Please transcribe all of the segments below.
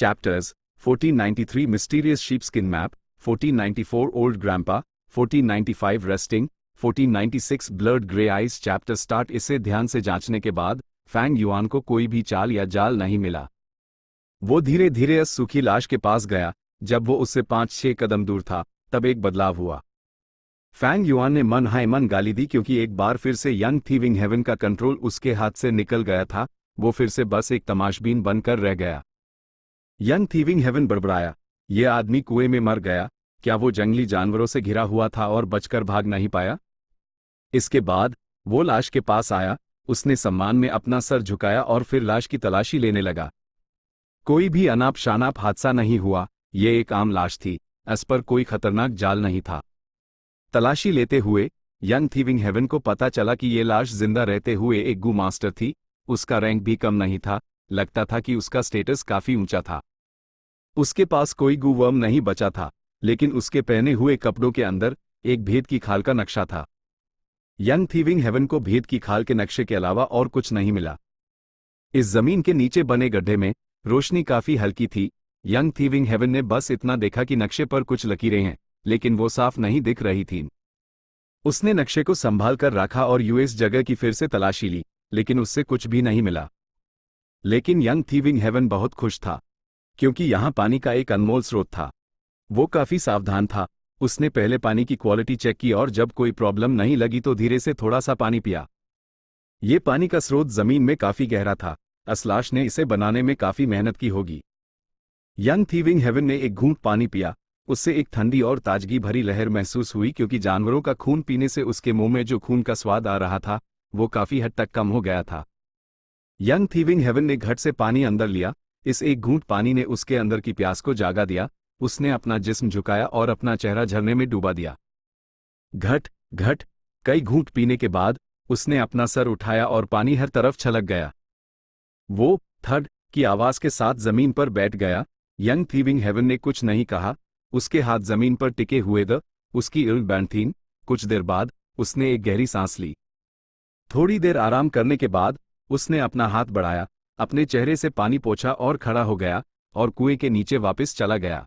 Chapters 1493 Mysterious Sheepskin Map, 1494 Old Grandpa, 1495 Resting, 1496 Blurred Grey Eyes Chapter Start। इसे ध्यान से जांचने के बाद फैंग युआन को कोई भी चाल या जाल नहीं मिला। वो धीरे धीरे उस सूखी लाश के पास गया। जब वो उससे 5-6 कदम दूर था तब एक बदलाव हुआ। फैंग युआन ने मन हाय मन गाली दी क्योंकि एक बार फिर से यंग थीविंग हेवन का कंट्रोल उसके हाथ से निकल गया था। वो फिर से बस एक तमाशबीन बनकर रह गया। यंग थीविंग हेवन बड़बड़ाया, ये आदमी कुएं में मर गया। क्या वो जंगली जानवरों से घिरा हुआ था और बचकर भाग नहीं पाया? इसके बाद वो लाश के पास आया। उसने सम्मान में अपना सर झुकाया और फिर लाश की तलाशी लेने लगा। कोई भी अनाप शनाप हादसा नहीं हुआ। ये एक आम लाश थी। इस पर कोई खतरनाक जाल नहीं था। तलाशी लेते हुए यंग थीविंग हेवन को पता चला कि ये लाश जिंदा रहते हुए एक गू मास्टर थी। उसका रैंक भी कम नहीं था। लगता था कि उसका स्टेटस काफी ऊंचा था। उसके पास कोई गू वर्म नहीं बचा था, लेकिन उसके पहने हुए कपड़ों के अंदर एक भेद की खाल का नक्शा था। यंग थीविंग हेवन को भेद की खाल के नक्शे के अलावा और कुछ नहीं मिला। इस जमीन के नीचे बने गड्ढे में रोशनी काफी हल्की थी। यंग थीविंग हेवन ने बस इतना देखा कि नक्शे पर कुछ लकीरें हैं, लेकिन वो साफ नहीं दिख रही थीं। उसने नक्शे को संभाल कर रखा और यूएस जगह की फिर से तलाशी ली, लेकिन उससे कुछ भी नहीं मिला। लेकिन यंग थीविंग हेवन बहुत खुश था, क्योंकि यहां पानी का एक अनमोल स्रोत था। वो काफी सावधान था। उसने पहले पानी की क्वालिटी चेक की और जब कोई प्रॉब्लम नहीं लगी तो धीरे से थोड़ा सा पानी पिया। ये पानी का स्रोत जमीन में काफी गहरा था। इस लाश ने इसे बनाने में काफी मेहनत की होगी। यंग थीविंग हेवन ने एक घूंट पानी पिया। उससे एक ठंडी और ताजगी भरी लहर महसूस हुई, क्योंकि जानवरों का खून पीने से उसके मुंह में जो खून का स्वाद आ रहा था वो काफी हद तक कम हो गया था। यंग थीविंग हेवन ने घट से पानी अंदर लिया। इस एक घूंट पानी ने उसके अंदर की प्यास को जागा दिया। उसने अपना जिस्म झुकाया और अपना चेहरा झरने में डूबा दिया। घट घट कई घूंट पीने के बाद उसने अपना सर उठाया और पानी हर तरफ छलक गया। वो थड की आवाज के साथ जमीन पर बैठ गया। यंग थीविंग हेवन ने कुछ नहीं कहा। उसके हाथ जमीन पर टिके हुए थे। उसकी इल्ड बैंड थी। कुछ देर बाद उसने एक गहरी सांस ली। थोड़ी देर आराम करने के बाद उसने अपना हाथ बढ़ाया, अपने चेहरे से पानी पोंछा और खड़ा हो गया और कुएं के नीचे वापस चला गया।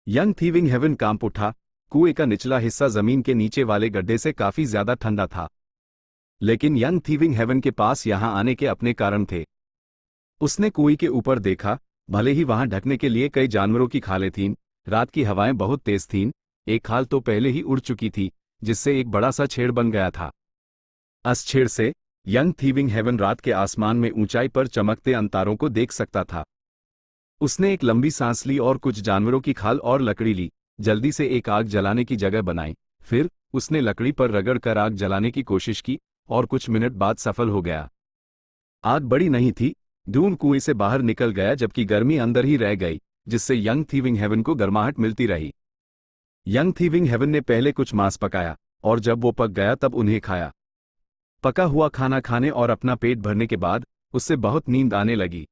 यंग थीविंग हेवन कांप उठा। कुएं का निचला हिस्सा जमीन के नीचे वाले गड्ढे से काफी ज्यादा ठंडा था, लेकिन यंग थीविंग हेवन के पास यहां आने के अपने कारण थे। उसने कुएं के ऊपर देखा। भले ही वहां ढकने के लिए कई जानवरों की खालें थीं, रात की हवाएं बहुत तेज थीं। एक खाल तो पहले ही उड़ चुकी थी, जिससे एक बड़ा सा छेड़ बन गया था। इस छेड़ से यंग थीविंग हेवन रात के आसमान में ऊंचाई पर चमकते अंतारों को देख सकता था। उसने एक लंबी सांस ली और कुछ जानवरों की खाल और लकड़ी ली। जल्दी से एक आग जलाने की जगह बनाई। फिर उसने लकड़ी पर रगड़ कर आग जलाने की कोशिश की और कुछ मिनट बाद सफल हो गया। आग बड़ी नहीं थी। धूम कुएं से बाहर निकल गया, जबकि गर्मी अंदर ही रह गई, जिससे यंग थीविंग हेवन को गर्माहट मिलती रही। यंग थीविंग हेवन ने पहले कुछ मांस पकाया और जब वो पक गया तब उन्हें खाया। पका हुआ खाना खाने और अपना पेट भरने के बाद उससे बहुत नींद आने लगी।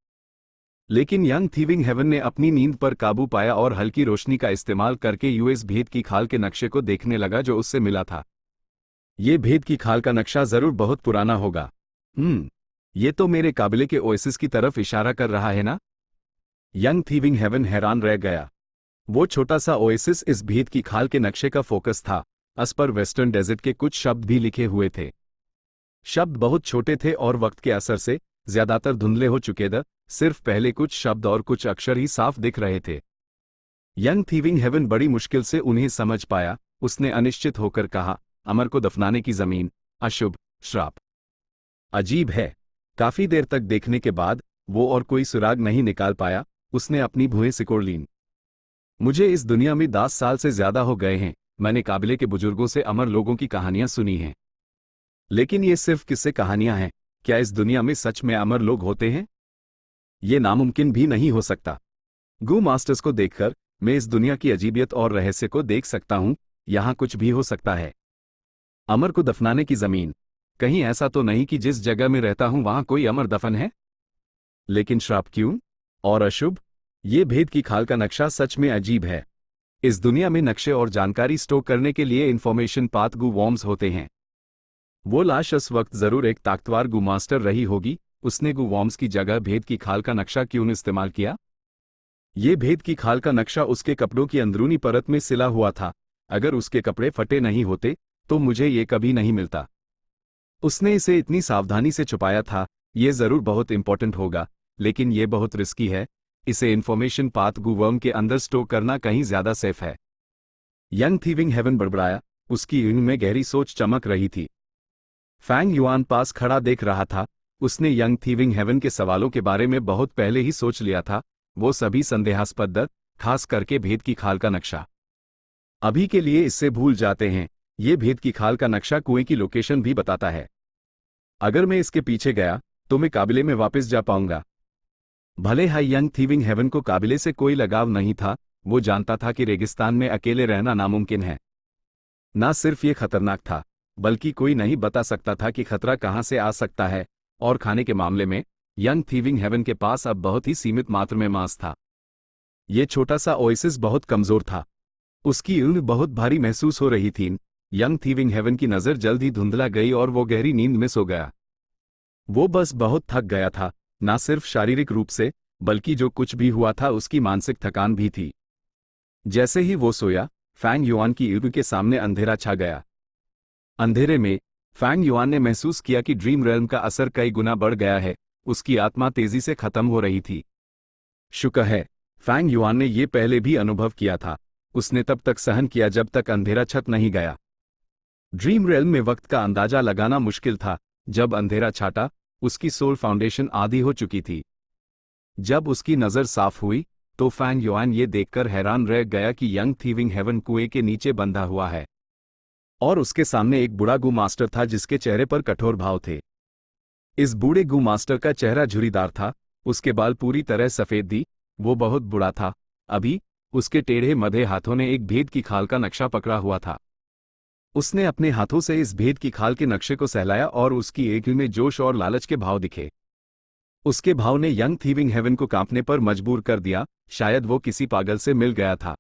लेकिन यंग थीविंग हेवन ने अपनी नींद पर काबू पाया और हल्की रोशनी का इस्तेमाल करके यूएस भेद की खाल के नक्शे को देखने लगा जो उससे मिला था। ये भेद की खाल का नक्शा जरूर बहुत पुराना होगा। ये तो मेरे काबिले के ओएसिस की तरफ इशारा कर रहा है ना? यंग थीविंग हेवन हैरान रह गया। वो छोटा सा ओएसिस इस भेद की खाल के नक्शे का फोकस था। इस पर वेस्टर्न डेजर्ट के कुछ शब्द भी लिखे हुए थे। शब्द बहुत छोटे थे और वक्त के असर से ज्यादातर धुंधले हो चुके थे। सिर्फ पहले कुछ शब्द और कुछ अक्षर ही साफ दिख रहे थे। यंग थीविंग हेवन बड़ी मुश्किल से उन्हें समझ पाया। उसने अनिश्चित होकर कहा, अमर को दफनाने की जमीन, अशुभ, श्राप। अजीब है। काफी देर तक देखने के बाद वो और कोई सुराग नहीं निकाल पाया। उसने अपनी भुएं सिकोड़ लीं। मुझे इस दुनिया में 10 साल से ज्यादा हो गए हैं। मैंने काबिले के बुजुर्गों से अमर लोगों की कहानियां सुनी हैं, लेकिन ये सिर्फ किस्से कहानियां हैं। क्या इस दुनिया में सच में अमर लोग होते हैं? ये नामुमकिन भी नहीं हो सकता। गू मास्टर्स को देखकर मैं इस दुनिया की अजीबियत और रहस्य को देख सकता हूं। यहां कुछ भी हो सकता है। अमर को दफनाने की जमीन, कहीं ऐसा तो नहीं कि जिस जगह में रहता हूं वहां कोई अमर दफन है? लेकिन श्राप क्यों और अशुभ? ये भेद की खाल का नक्शा सच में अजीब है। इस दुनिया में नक्शे और जानकारी स्टोर करने के लिए इंफॉर्मेशन पाथ गू वॉर्म्स होते हैं। वो लाश उस वक्त जरूर एक ताकतवर गू मास्टर रही होगी। उसने गू वॉर्म्स की जगह भेद की खाल का नक्शा क्यों इस्तेमाल किया? ये भेद की खाल का नक्शा उसके कपड़ों की अंदरूनी परत में सिला हुआ था। अगर उसके कपड़े फटे नहीं होते तो मुझे ये कभी नहीं मिलता। उसने इसे इतनी सावधानी से छुपाया था। ये जरूर बहुत इंपॉर्टेंट होगा, लेकिन ये बहुत रिस्की है। इसे इंफॉर्मेशन पाथ गूवर्म के अंदर स्टोर करना कहीं ज्यादा सेफ है। यंग थीविंग हेवन बड़बड़ाया। उसकी इन में गहरी सोच चमक रही थी। फैंग युआन पास खड़ा देख रहा था। उसने यंग थीविंग हेवन के सवालों के बारे में बहुत पहले ही सोच लिया था, वो सभी संदेहास्पद, खास करके भेद की खाल का नक्शा। अभी के लिए इससे भूल जाते हैं। ये भेद की खाल का नक्शा कुएं की लोकेशन भी बताता है। अगर मैं इसके पीछे गया तो मैं काबिले में वापस जा पाऊंगा। भले ही यंग थीविंग हेवन को काबिले से कोई लगाव नहीं था, वो जानता था कि रेगिस्तान में अकेले रहना नामुमकिन है। ना सिर्फ ये खतरनाक था, बल्कि कोई नहीं बता सकता था कि खतरा कहां से आ सकता है। और खाने के मामले में यंग थीविंग हेवन के पास अब बहुत ही सीमित मात्रा में मांस था। ये छोटा सा ओएसिस बहुत कमजोर था। उसकी ऊँग बहुत भारी महसूस हो रही थी। यंग थीविंग हेवन की नजर जल्द ही धुंधला गई और वो गहरी नींद में सो गया। वो बस बहुत थक गया था, ना सिर्फ शारीरिक रूप से, बल्कि जो कुछ भी हुआ था उसकी मानसिक थकान भी थी। जैसे ही वो सोया, फैंग युआन की ऊँग के सामने अंधेरा छा गया। अंधेरे में फैंग युआन ने महसूस किया कि ड्रीम रेल्म का असर कई गुना बढ़ गया है। उसकी आत्मा तेजी से खत्म हो रही थी। शुक्र है, फैंग युआन ने ये पहले भी अनुभव किया था। उसने तब तक सहन किया जब तक अंधेरा छत नहीं गया। ड्रीम रेल्म में वक्त का अंदाजा लगाना मुश्किल था। जब अंधेरा छाटा, उसकी सोल फाउंडेशन आधी हो चुकी थी। जब उसकी नजर साफ हुई तो फैंग युआन ये देखकर हैरान रह गया कि यंग थीविंग हेवन कुएं के नीचे बंधा हुआ है और उसके सामने एक बूढ़ा गू मास्टर था जिसके चेहरे पर कठोर भाव थे। इस बूढ़े गू मास्टर का चेहरा झुर्रीदार था, उसके बाल पूरी तरह सफेद थी। वो बहुत बूढ़ा था। अभी उसके टेढ़े मधे हाथों ने एक भेद की खाल का नक्शा पकड़ा हुआ था। उसने अपने हाथों से इस भेद की खाल के नक्शे को सहलाया और उसकी आंखों में जोश और लालच के भाव दिखे। उसके भाव ने यंग थीविंग हेवन को कांपने पर मजबूर कर दिया। शायद वो किसी पागल से मिल गया था।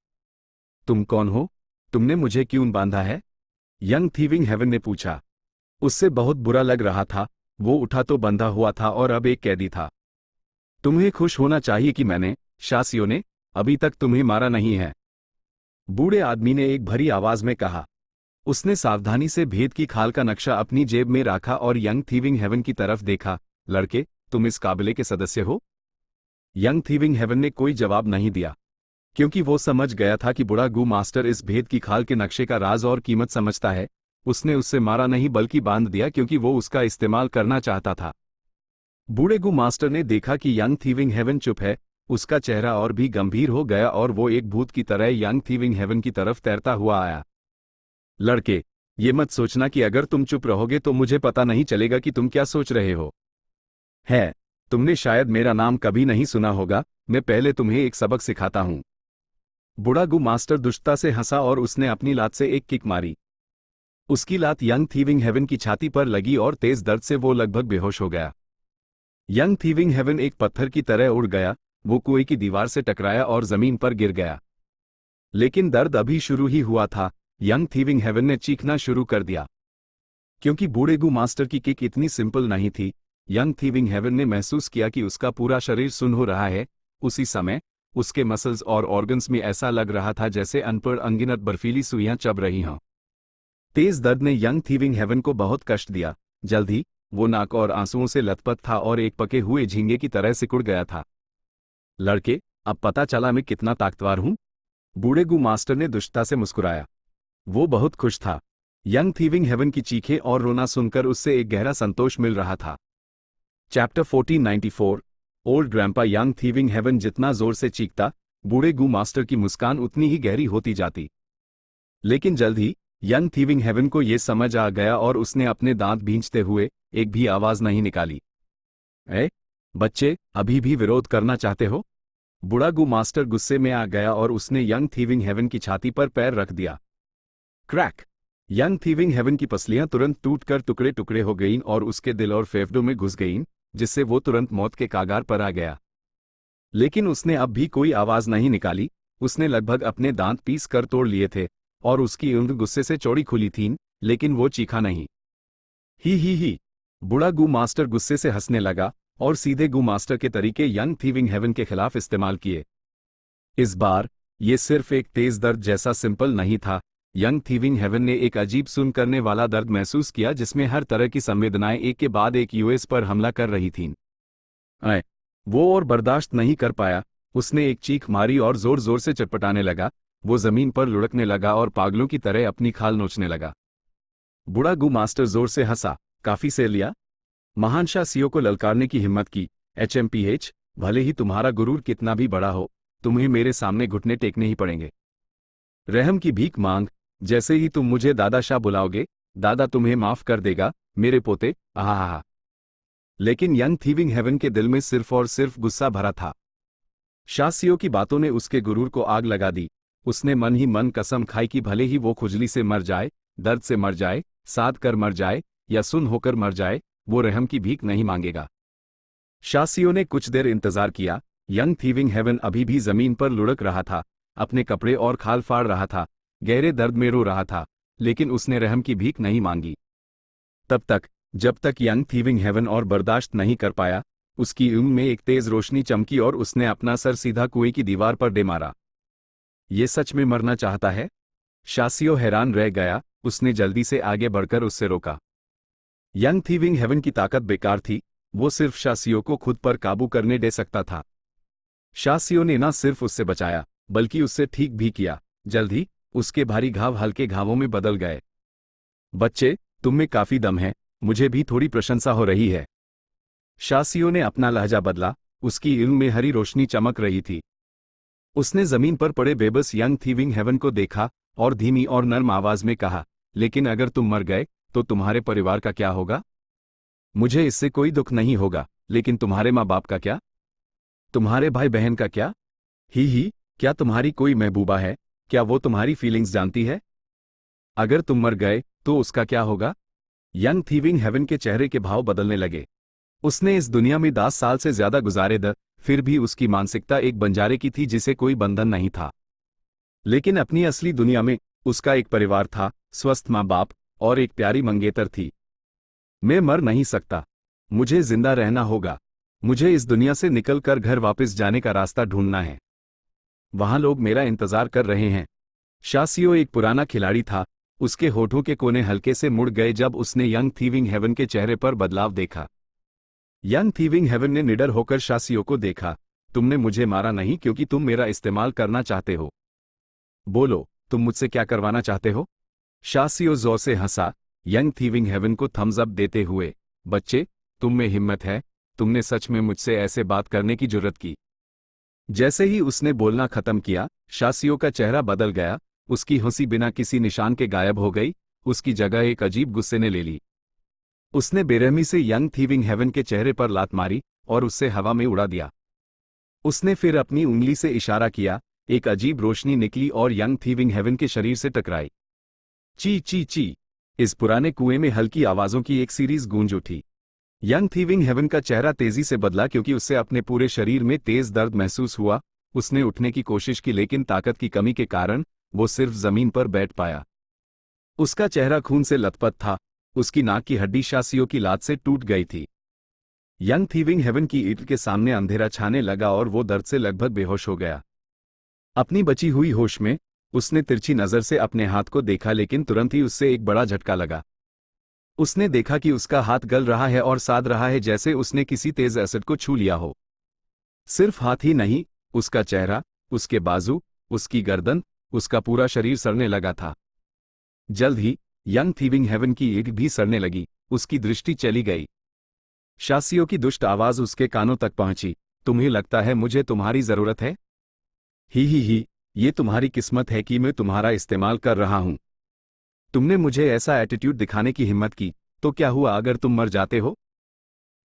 तुम कौन हो? तुमने मुझे क्यों बांधा है? यंग थीविंग हेवन ने पूछा। उससे बहुत बुरा लग रहा था। वो उठा तो बंधा हुआ था और अब एक कैदी था। तुम्हें खुश होना चाहिए कि मैंने, शासियों ने, अभी तक तुम्हें मारा नहीं है, बूढ़े आदमी ने एक भरी आवाज में कहा। उसने सावधानी से भेद की खाल का नक्शा अपनी जेब में रखा और यंग थीविंग हेवन की तरफ देखा। लड़के, तुम इस काबिले के सदस्य हो? यंग थीविंग हेवन ने कोई जवाब नहीं दिया, क्योंकि वो समझ गया था कि बूढ़ा गू मास्टर इस भेद की खाल के नक्शे का राज और कीमत समझता है। उसने उससे मारा नहीं बल्कि बांध दिया, क्योंकि वो उसका इस्तेमाल करना चाहता था। बूढ़े गू मास्टर ने देखा कि यंग थीविंग हेवन चुप है। उसका चेहरा और भी गंभीर हो गया और वो एक भूत की तरह यंग थीविंग हेवन की तरफ तैरता हुआ आया। लड़के, ये मत सोचना कि अगर तुम चुप रहोगे तो मुझे पता नहीं चलेगा कि तुम क्या सोच रहे हो। है, तुमने शायद मेरा नाम कभी नहीं सुना होगा। मैं पहले तुम्हें एक सबक सिखाता हूं। बूढ़ा गू मास्टर दुष्टता से हंसा और उसने अपनी लात से एक किक मारी। उसकी लात यंग थीविंग हेवन की छाती पर लगी और तेज दर्द से वो लगभग बेहोश हो गया। यंग थीविंग हेवन एक पत्थर की तरह उड़ गया। वो कुएं की दीवार से टकराया और जमीन पर गिर गया। लेकिन दर्द अभी शुरू ही हुआ था। यंग थीविंग हेवन ने चीखना शुरू कर दिया। क्योंकि बूढ़े गू मास्टर की किक इतनी सिंपल नहीं थी, यंग थीविंग हेवन ने महसूस किया कि उसका पूरा शरीर सुन्न हो रहा है। उसी समय उसके मसल्स और ऑर्गन्स में ऐसा लग रहा था जैसे अनपढ़ अनगिनत बर्फीली सुइयां चब रही हों। तेज दर्द ने यंग थीविंग हेवन को बहुत कष्ट दिया। जल्द ही वो नाक और आंसुओं से लथपथ था और एक पके हुए झींगे की तरह सिकुड़ गया था। लड़के, अब पता चला मैं कितना ताकतवर हूं? बूढ़े गू मास्टर ने दुष्टता से मुस्कुराया। वो बहुत खुश था। यंग थीविंग हेवन की चीखें और रोना सुनकर उससे एक गहरा संतोष मिल रहा था। Chapter 1494 old grandpa. Young Thieving Heaven जितना जोर से चीखता, बूढ़े गू मास्टर की मुस्कान उतनी ही गहरी होती जाती। लेकिन जल्द ही यंग थीविंग हेवन को यह समझ आ गया और उसने अपने दांत भींचते हुए एक भी आवाज नहीं निकाली। बच्चे, अभी भी विरोध करना चाहते हो? बूढ़ा गू मास्टर गुस्से में आ गया और उसने यंग थीविंग हेवन की छाती पर पैर रख दिया। क्रैक! यंग थीविंग हेवन की पसलियां तुरंत टूटकर टुकड़े टुकड़े हो गईं और उसके दिल और फेफड़ों में घुस गईं, जिससे वो तुरंत मौत के कागार पर आ गया। लेकिन उसने अब भी कोई आवाज नहीं निकाली। उसने लगभग अपने दांत पीस कर तोड़ लिए थे और उसकी ऊँग गुस्से से चौड़ी खुली थीं, लेकिन वो चीखा नहीं। ही। बूढ़ा गू मास्टर गुस्से से हंसने लगा और सीधे गू मास्टर के तरीके यंग थीविंग हेवन के खिलाफ इस्तेमाल किए। इस बार ये सिर्फ एक तेज दर्द जैसा सिंपल नहीं था। यंग थीविंग हेवन ने एक अजीब सुन करने वाला दर्द महसूस किया जिसमें हर तरह की संवेदनाएं एक के बाद एक यूएस पर हमला कर रही थीं। अय वो और बर्दाश्त नहीं कर पाया। उसने एक चीख मारी और जोर जोर से चटपटाने लगा। वो जमीन पर लुढ़कने लगा और पागलों की तरह अपनी खाल नोचने लगा। बूढ़ा गू मास्टर जोर से हंसा। काफी से लिया? महान शाह सीओ को ललकारने की हिम्मत की। HMPH, भले ही तुम्हारा गुरूर कितना भी बड़ा हो, तुम्हें मेरे सामने घुटने टेकने ही पड़ेंगे। रहम की भीख मांग। जैसे ही तुम मुझे दादा शाह बुलाओगे, दादा तुम्हें माफ कर देगा, मेरे पोते। आहा। लेकिन यंग थीविंग हेवन के दिल में सिर्फ और सिर्फ गुस्सा भरा था। शाह सीओ की बातों ने उसके गुरूर को आग लगा दी। उसने मन ही मन कसम खाई कि भले ही वो खुजली से मर जाए, दर्द से मर जाए, साध कर मर जाए या सुन होकर मर जाए, वो रहम की भीख नहीं मांगेगा। शासियों ने कुछ देर इंतजार किया। यंग थीविंग हेवन अभी भी जमीन पर लुढ़क रहा था, अपने कपड़े और खाल फाड़ रहा था, गहरे दर्द में रो रहा था, लेकिन उसने रहम की भीख नहीं मांगी। तब तक जब तक यंग थीविंग हेवन और बर्दाश्त नहीं कर पाया। उसकी ऊँग में एक तेज रोशनी चमकी और उसने अपना सर सीधा कुएं की दीवार पर दे मारा। ये सच में मरना चाहता है? शासियो हैरान रह गया। उसने जल्दी से आगे बढ़कर उससे रोका। यंग थीविंग हेवन की ताकत बेकार थी। वो सिर्फ शासियो को खुद पर काबू करने दे सकता था। शासियो ने न सिर्फ उससे बचाया, बल्कि उससे ठीक भी किया। जल्द ही उसके भारी घाव हल्के घावों में बदल गए। बच्चे, तुम में काफी दम है, मुझे भी थोड़ी प्रशंसा हो रही है। शासियो ने अपना लहजा बदला। उसकी इल्म में हरी रोशनी चमक रही थी। उसने जमीन पर पड़े बेबस यंग थीविंग हेवन को देखा और धीमी और नर्म आवाज में कहा, लेकिन अगर तुम मर गए तो तुम्हारे परिवार का क्या होगा? मुझे इससे कोई दुख नहीं होगा, लेकिन तुम्हारे माँ बाप का क्या? तुम्हारे भाई बहन का क्या? ही, क्या तुम्हारी कोई महबूबा है? क्या वो तुम्हारी फीलिंग्स जानती है? अगर तुम मर गए तो उसका क्या होगा? यंग थीविंग हेवन के चेहरे के भाव बदलने लगे। उसने इस दुनिया में 10 साल से ज्यादा गुजारे फिर भी उसकी मानसिकता एक बंजारे की थी जिसे कोई बंधन नहीं था। लेकिन अपनी असली दुनिया में उसका एक परिवार था, स्वस्थ माँ बाप और एक प्यारी मंगेतर थी। मैं मर नहीं सकता, मुझे जिंदा रहना होगा। मुझे इस दुनिया से निकलकर घर वापस जाने का रास्ता ढूंढना है। वहां लोग मेरा इंतजार कर रहे हैं। शासियो एक पुराना खिलाड़ी था। उसके होठों के कोने हल्के से मुड़ गए जब उसने यंग थीविंग हेवन के चेहरे पर बदलाव देखा। यंग थीविंग हेवन ने निडर होकर शासियो को देखा। तुमने मुझे मारा नहीं क्योंकि तुम मेरा इस्तेमाल करना चाहते हो। बोलो, तुम मुझसे क्या करवाना चाहते हो? शासियो जोर से हंसा, यंग थीविंग हेवन को थम्स अप देते हुए। बच्चे, तुम में हिम्मत है। तुमने सच में मुझसे ऐसे बात करने की जुर्रत की। जैसे ही उसने बोलना खत्म किया, शासियो का चेहरा बदल गया। उसकी हंसी बिना किसी निशान के गायब हो गई। उसकी जगह एक अजीब गुस्से ने ले ली। उसने बेरहमी से यंग थीविंग हेवन के चेहरे पर लात मारी और उससे हवा में उड़ा दिया। उसने फिर अपनी उंगली से इशारा किया। एक अजीब रोशनी निकली और यंग थीविंग हेवन के शरीर से टकराई। ची ची ची। इस पुराने कुएं में हल्की आवाजों की एक सीरीज गूंज उठी। यंग थीविंग हेवन का चेहरा तेजी से बदला क्योंकि उससे अपने पूरे शरीर में तेज दर्द महसूस हुआ। उसने उठने की कोशिश की लेकिन ताकत की कमी के कारण वो सिर्फ जमीन पर बैठ पाया। उसका चेहरा खून से लथपथ था। उसकी नाक की हड्डी शासियों की लात से टूट गई थी। यंग थीविंग हेवन की ईंट के सामने अंधेरा छाने लगा और वो दर्द से लगभग बेहोश हो गया। अपनी बची हुई होश में उसने तिरछी नजर से अपने हाथ को देखा लेकिन तुरंत ही उससे एक बड़ा झटका लगा। उसने देखा कि उसका हाथ गल रहा है और साध रहा है जैसे उसने किसी तेज एसिड को छू लिया हो। सिर्फ हाथ ही नहीं, उसका चेहरा, उसके बाजू, उसकी गर्दन, उसका पूरा शरीर सड़ने लगा था। जल्द ही यंग थीविंग हेवन की ईंट भी सड़ने लगी। उसकी दृष्टि चली गई। शासियों की दुष्ट आवाज उसके कानों तक पहुंची। तुम्हें लगता है मुझे तुम्हारी जरूरत है? ही, ये तुम्हारी किस्मत है कि मैं तुम्हारा इस्तेमाल कर रहा हूं। तुमने मुझे ऐसा एटीट्यूड दिखाने की हिम्मत की, तो क्या हुआ अगर तुम मर जाते हो?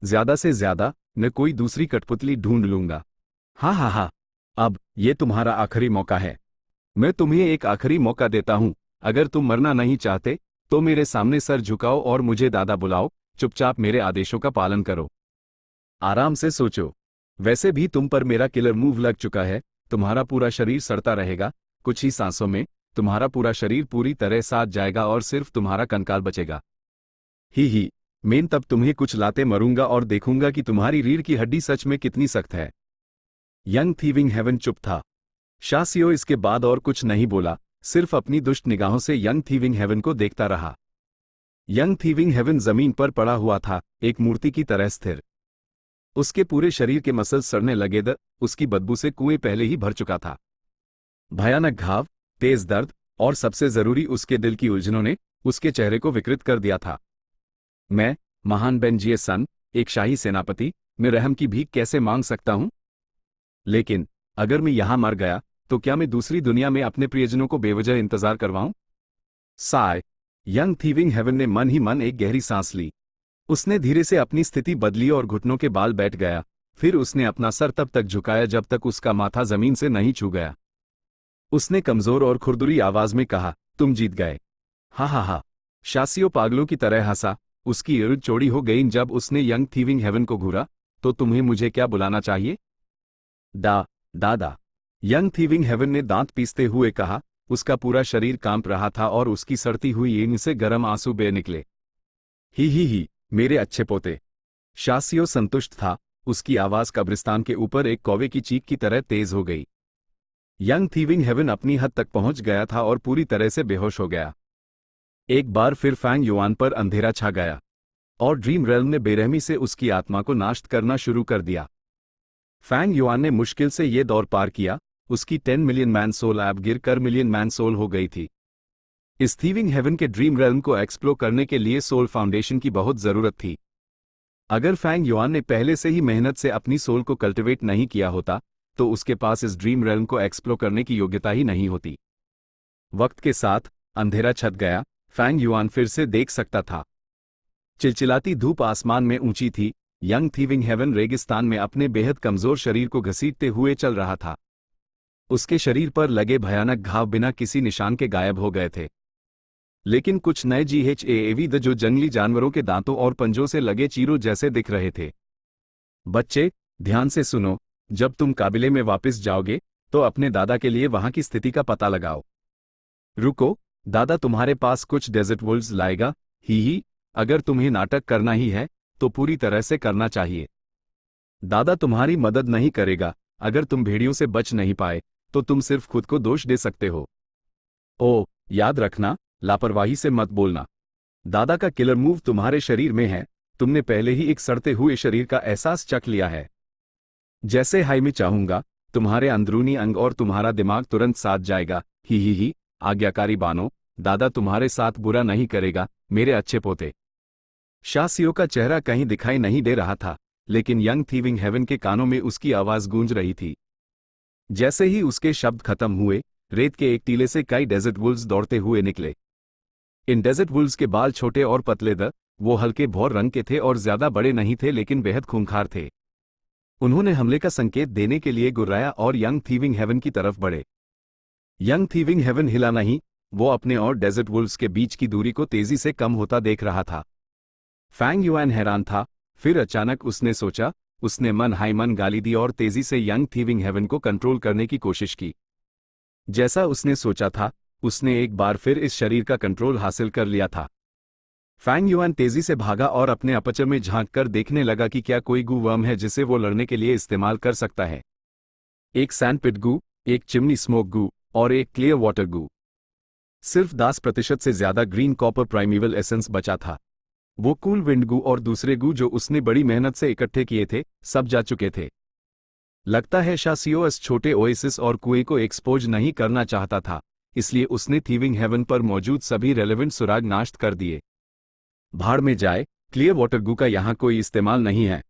ज्यादा से ज्यादा मैं कोई दूसरी कठपुतली ढूंढ लूंगा। हाँ, अब ये तुम्हारा आखिरी मौका है। मैं तुम्हें एक आखिरी मौका देता हूं। अगर तुम मरना नहीं चाहते तो मेरे सामने सर झुकाओ और मुझे दादा बुलाओ। चुपचाप मेरे आदेशों का पालन करो। आराम से सोचो। वैसे भी तुम पर मेरा किलर मूव लग चुका है। तुम्हारा पूरा शरीर सड़ता रहेगा। कुछ ही सांसों में तुम्हारा पूरा शरीर पूरी तरह साथ जाएगा और सिर्फ तुम्हारा कंकाल बचेगा। ही, मैं तब तुम्हें कुछ लाते मरूंगा और देखूंगा कि तुम्हारी रीढ़ की हड्डी सच में कितनी सख्त है। यंग थीविंग हेवन चुप था। शासियो इसके बाद और कुछ नहीं बोला, सिर्फ अपनी दुष्ट निगाहों से यंग थीविंग हेवन को देखता रहा। यंग थीविंग हेवन जमीन पर पड़ा हुआ था, एक मूर्ति की तरह स्थिर। उसके पूरे शरीर के मसल सड़ने लगे उसकी बदबू से कुएं पहले ही भर चुका था। भयानक घाव, तेज दर्द और सबसे जरूरी उसके दिल की उलझनों ने उसके चेहरे को विकृत कर दिया था। मैं, महान बेनजिए सन, एक शाही सेनापति, मैं रहम की भीख कैसे मांग सकता हूं? लेकिन अगर मैं यहां मर गया तो क्या मैं दूसरी दुनिया में अपने प्रियजनों को बेवजह इंतजार करवाऊं? साय। यंग थीविंग हेवन ने मन ही मन एक गहरी सांस ली। उसने धीरे से अपनी स्थिति बदली और घुटनों के बाल बैठ गया। फिर उसने अपना सर तब तक झुकाया जब तक उसका माथा जमीन से नहीं छू गया। उसने कमजोर और खुरदुरी आवाज में कहा, तुम जीत गए। हा हा हा। शासियो पागलों की तरह हंसा। उसकी एड़ चौड़ी हो गई जब उसने यंग थीविंग हेवन को घूरा। तो तुम्हें मुझे क्या बुलाना चाहिए? दादा। यंग थीविंग हेवन ने दांत पीसते हुए कहा। उसका पूरा शरीर कांप रहा था और उसकी सड़ती हुई ईंट से गर्म आंसू बह निकले। ही, मेरे अच्छे पोते। शासियो संतुष्ट था। उसकी आवाज कब्रिस्तान के ऊपर एक कौवे की चीख की तरह तेज हो गई। यंग थीविंग हेवन अपनी हद तक पहुंच गया था और पूरी तरह से बेहोश हो गया। एक बार फिर फैंग युआन पर अंधेरा छा गया और ड्रीम रेल्म ने बेरहमी से उसकी आत्मा को नाश करना शुरू कर दिया। फैंग युआन ने मुश्किल से ये दौर पार किया। उसकी 10 मिलियन मैन सोल ऐप गिर कर मिलियन मैन सोल हो गई थी। इस थीविंग हेवन के ड्रीम रेल्म को एक्सप्लोर करने के लिए सोल फाउंडेशन की बहुत जरूरत थी। अगर फैंग युआन ने पहले से ही मेहनत से अपनी सोल को कल्टिवेट नहीं किया होता तो उसके पास इस ड्रीम रेल्म को एक्सप्लोर करने की योग्यता ही नहीं होती। वक्त के साथ अंधेरा छट गया। फैंग युआन फिर से देख सकता था। चिलचिलाती धूप आसमान में ऊंची थी। यंग थीविंग हेवन रेगिस्तान में अपने बेहद कमजोर शरीर को घसीटते हुए चल रहा था। उसके शरीर पर लगे भयानक घाव बिना किसी निशान के गायब हो गए थे। लेकिन कुछ नए GHAAV जो जंगली जानवरों के दांतों और पंजों से लगे चीरों जैसे दिख रहे थे। बच्चे, ध्यान से सुनो। जब तुम काबिले में वापस जाओगे तो अपने दादा के लिए वहां की स्थिति का पता लगाओ। रुको, दादा तुम्हारे पास कुछ डेजर्ट वुल्व्स लाएगा। ही, अगर तुम्हें नाटक करना ही है तो पूरी तरह से करना चाहिए। दादा तुम्हारी मदद नहीं करेगा। अगर तुम भेड़ियों से बच नहीं पाए तो तुम सिर्फ खुद को दोष दे सकते हो। ओह, याद रखना, लापरवाही से मत बोलना। दादा का किलर मूव तुम्हारे शरीर में है। तुमने पहले ही एक सड़ते हुए शरीर का एहसास चख लिया है। जैसे हाई मैं चाहूंगा तुम्हारे अंदरूनी अंग और तुम्हारा दिमाग तुरंत साथ जाएगा। ही, आज्ञाकारी बानो, दादा तुम्हारे साथ बुरा नहीं करेगा मेरे अच्छे पोते। शासियो का चेहरा कहीं दिखाई नहीं दे रहा था, लेकिन यंग थीविंग हेवन के कानों में उसकी आवाज गूंज रही थी। जैसे ही उसके शब्द खत्म हुए, रेत के एक टीले से कई डेजर्ट वुल्व्स दौड़ते हुए निकले। इन डेजर्ट वुल्व्स के बाल छोटे और पतले वो हल्के भौर रंग के थे और ज्यादा बड़े नहीं थे लेकिन बेहद खूंखार थे। उन्होंने हमले का संकेत देने के लिए गुर्राया और यंग थीविंग हेवन की तरफ बढ़े। यंग थीविंग हेवन हिला नहीं। वो अपने और डेजर्ट वुल्व्स के बीच की दूरी को तेजी से कम होता देख रहा था। फैंग युआन हैरान था। फिर अचानक उसने सोचा। उसने मन हाई मन गाली दी और तेजी से यंग थीविंग हेवन को कंट्रोल करने की कोशिश की। जैसा उसने सोचा था, उसने एक बार फिर इस शरीर का कंट्रोल हासिल कर लिया था। फैंग युआन तेजी से भागा और अपने अपचर में झांक कर देखने लगा कि क्या कोई गू वर्म है जिसे वो लड़ने के लिए इस्तेमाल कर सकता है। एक सैंडपिट गू, एक चिमनी स्मोक गू और एक क्लियर वाटर गू। सिर्फ 10% से ज्यादा ग्रीन कॉपर प्राइमेवल एसेंस बचा था। वो कूल विंड गू और दूसरे गू जो उसने बड़ी मेहनत से इकट्ठे किए थे, सब जा चुके थे। लगता है शासियो इस छोटे ओएसिस और कुएं को एक्सपोज नहीं करना चाहता था, इसलिए उसने थीविंग हेवन पर मौजूद सभी रेलेवेंट सुराग नाश कर दिए। भाड़ में जाए, क्लियर वाटर गू का यहां कोई इस्तेमाल नहीं है।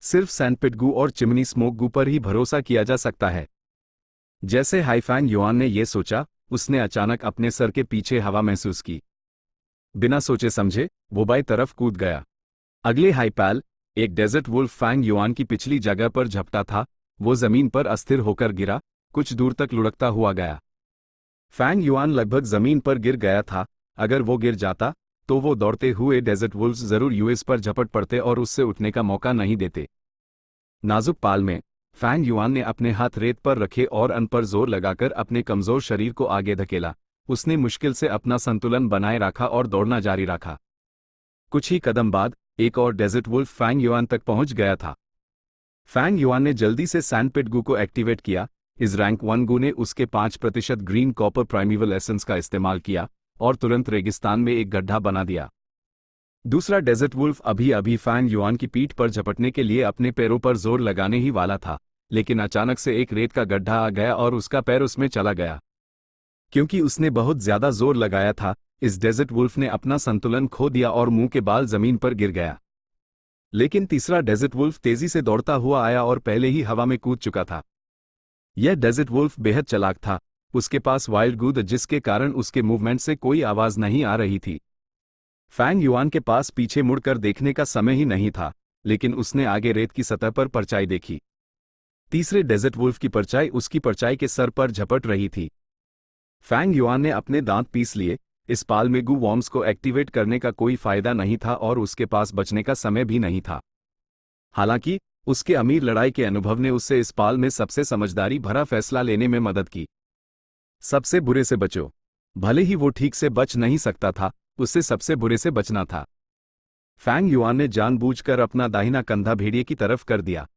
सिर्फ सैंडपिट गू और चिमनी स्मोक गू पर ही भरोसा किया जा सकता है। जैसे हाईफैंग युआन ने यह सोचा, उसने अचानक अपने सर के पीछे हवा महसूस की। बिना सोचे समझे वो बाई तरफ कूद गया। अगले हाईपैल, एक डेजर्ट वुल्फ फैंग युआन की पिछली जगह पर झपटा था। वो जमीन पर अस्थिर होकर गिरा, कुछ दूर तक लुढ़कता हुआ गया। फैंग युआन लगभग जमीन पर गिर गया था। अगर वो गिर जाता तो वो दौड़ते हुए डेजर्ट वुल्व्स जरूर यूएस पर झपट पड़ते और उससे उठने का मौका नहीं देते। नाजुक पाल में फैंग युआन ने अपने हाथ रेत पर रखे और अन पर जोर लगाकर अपने कमजोर शरीर को आगे धकेला। उसने मुश्किल से अपना संतुलन बनाए रखा और दौड़ना जारी रखा। कुछ ही कदम बाद एक और डेजर्ट वुल्फ फैंग युआन तक पहुंच गया था। फैंग युआन ने जल्दी से सैंडपिट गू को एक्टिवेट किया। इस रैंक 1 गू ने उसके 5% ग्रीन कॉपर प्राइमेवल एसेंस का इस्तेमाल किया और तुरंत रेगिस्तान में एक गड्ढा बना दिया। दूसरा डेजर्ट वुल्फ अभी अभी फैंग युआन की पीठ पर झपटने के लिए अपने पैरों पर जोर लगाने ही वाला था, लेकिन अचानक से एक रेत का गड्ढा आ गया और उसका पैर उसमें चला गया। क्योंकि उसने बहुत ज्यादा जोर लगाया था, इस डेजर्ट वुल्फ ने अपना संतुलन खो दिया और मुंह के बाल जमीन पर गिर गया। लेकिन तीसरा डेजर्ट वुल्फ तेजी से दौड़ता हुआ आया और पहले ही हवा में कूद चुका था। यह डेजर्ट वुल्फ बेहद चालाक था, उसके पास वाइल्ड गू था जिसके कारण उसके मूवमेंट से कोई आवाज नहीं आ रही थी। फैंग युआन के पास पीछे मुड़कर देखने का समय ही नहीं था, लेकिन उसने आगे रेत की सतह पर परछाई देखी। तीसरे डेजर्ट वुल्फ की परछाई उसकी परछाई के सर पर झपट रही थी। फैंग युआन ने अपने दांत पीस लिए, इस पाल में गू वॉर्म्स को एक्टिवेट करने का कोई फायदा नहीं था और उसके पास बचने का समय भी नहीं था। हालांकि उसके अमीर लड़ाई के अनुभव ने उससे इस पाल में सबसे समझदारी भरा फैसला लेने में मदद की। सबसे बुरे से बचो। भले ही वो ठीक से बच नहीं सकता था, उससे सबसे बुरे से बचना था। फैंग युआन ने जानबूझकर अपना दाहिना कंधा भेड़िए की तरफ कर दिया।